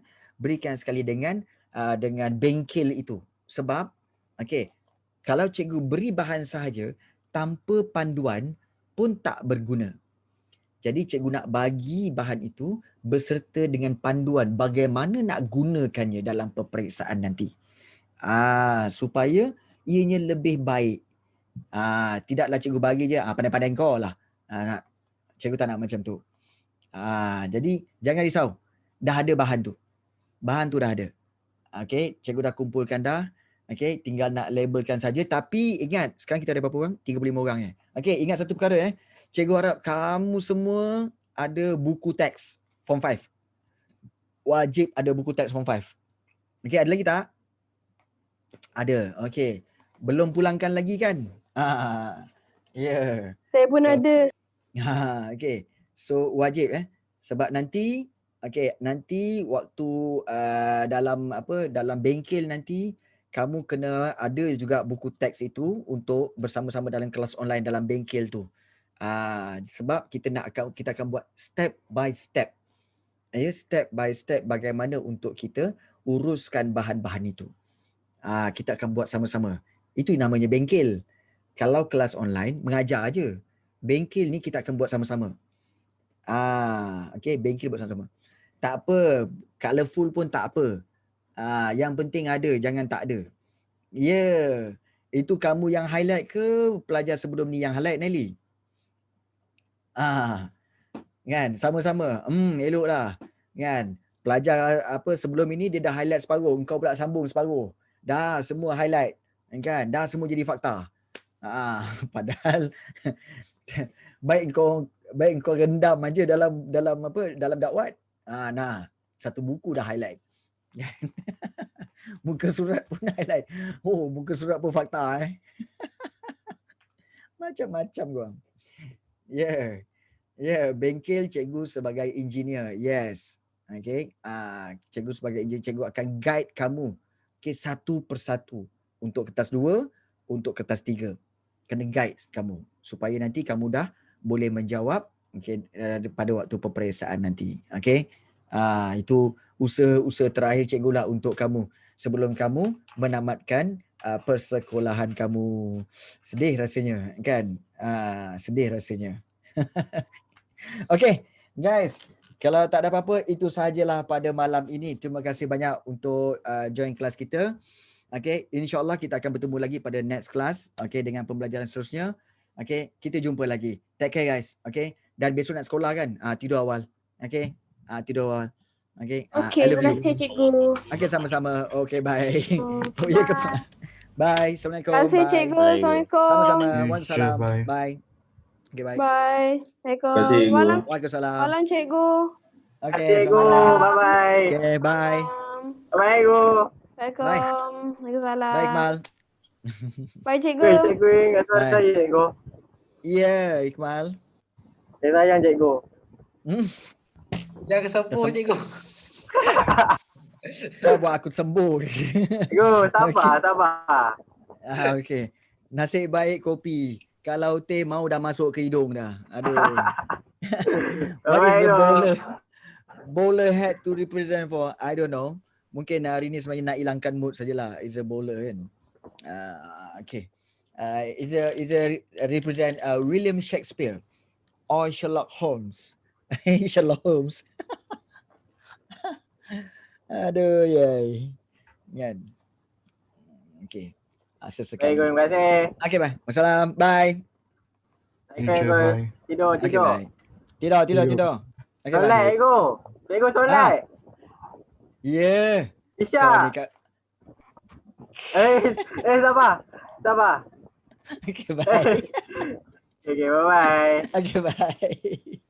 bengkel itu. Sebab okey, kalau cikgu beri bahan sahaja tanpa panduan pun tak berguna. Jadi cikgu nak bagi bahan itu beserta dengan panduan bagaimana nak gunakannya dalam peperiksaan nanti. Supaya ianya lebih baik. Tidaklah cikgu bagi je pandai-pandai kau lah. Cikgu tak nak macam tu. Jadi jangan risau. Dah ada bahan tu. Bahan tu dah ada. Okey, cikgu dah kumpulkan dah. Okey, tinggal nak labelkan saja. Tapi ingat, sekarang kita ada berapa orang? 35 orang . Okey, ingat satu perkara . Cikgu harap kamu semua ada buku teks Form 5. Wajib ada buku teks Form 5. Okey, ada lagi tak? Ada. Okey. Belum pulangkan lagi kan? Ya. Saya pun So, ada. okey. So wajib sebab nanti nanti waktu dalam bengkel nanti kamu kena ada juga buku teks itu untuk bersama-sama dalam kelas online dalam bengkel tu. Sebab kita akan buat step by step. Step by step bagaimana untuk kita uruskan bahan-bahan itu. Kita akan buat sama-sama. Itu namanya bengkel. Kalau kelas online mengajar aja. Bengkel ni kita akan buat sama-sama. Okey, bengkel buat sama-sama. Tak apa, colourful pun tak apa. Yang penting ada, jangan tak ada. Ya. Itu kamu yang highlight ke pelajar sebelum ni yang highlight, Nelly? Kan, sama-sama. Eloklah. Kan? Pelajar sebelum ini dia dah highlight separuh, engkau pula sambung separuh. Dah semua highlight. Kan? Dah semua jadi fakta. Padahal baik kau rendam aja dalam dakwat. Satu buku dah highlight. Muka surat pun highlight. Muka surat pun fakta Macam-macam korang. Bengkel cikgu sebagai engineer. Yes. Okay. Cikgu sebagai engineer, cikgu akan guide kamu satu persatu. Untuk kertas 2, untuk kertas 3. Kena guide kamu supaya nanti kamu dah boleh menjawab pada waktu peperiksaan nanti. Okay. Itu usaha terakhir cikgu lah untuk kamu sebelum kamu menamatkan persekolahan kamu. Sedih rasanya kan? Sedih rasanya. Okay, guys. Kalau tak ada apa-apa, itu sahajalah pada malam ini. Terima kasih banyak untuk join kelas kita. Okay, insyaAllah kita akan bertemu lagi pada next class. Okay, dengan pembelajaran seterusnya. Okay, kita jumpa lagi. Take care guys. Okay, dan besok nak sekolah kan? Tidur awal. Okay, tidur awal. Okay, I love Terima you. kasih cikgu. Okay, sama-sama. Okay, bye. Okay, Bye. Assalamualaikum. Terima kasih Bye. cikgu. Assalamualaikum. Sama-sama. Sure, Waalaikumsalam. bye. Bye. Okay, bye. Bye. Terima kasih, Assalamualaikum. Malam. Ibu. Waalaikumsalam. Malam cikgu. Okay, Cikgu. selamat malam. Bye-bye. Okay, bye. Bye, Ibu. Assalamualaikum. Waalaikumsalam. Bye, Iqmal. Bye cikgu. Cikgu ingat Bye. saya, cikgu. Ya, Iqmal. Saya sayang, cikgu. Jangan sempur cikgu. Kau buat aku sembuh. Cikgu, sabar. Okay. Nasib baik kopi. Kalau teh mau dah masuk ke hidung dah. Aduh. What is the bowler had to represent for? I don't know. Mungkin hari ni sebenarnya nak hilangkan mood sajalah. Is a bowler kan. Okay. Is a represent William Shakespeare or Sherlock Holmes. Sherlock Holmes. Aduh, yay. Kan. Okay. Baik, Sesekali. Go. Terima kasih. Okey, bye. Wassalam. Bye. Okay, Go. bye. Tidur, Okey, tidur. bye. Tidur. Tidur. Okey, bye. Solat, Go. Cikgu solat. Yeah. Kau ni Isyak. kat. Sabar. Sabar. Okey, bye. Okay, bye-bye. Okey, bye.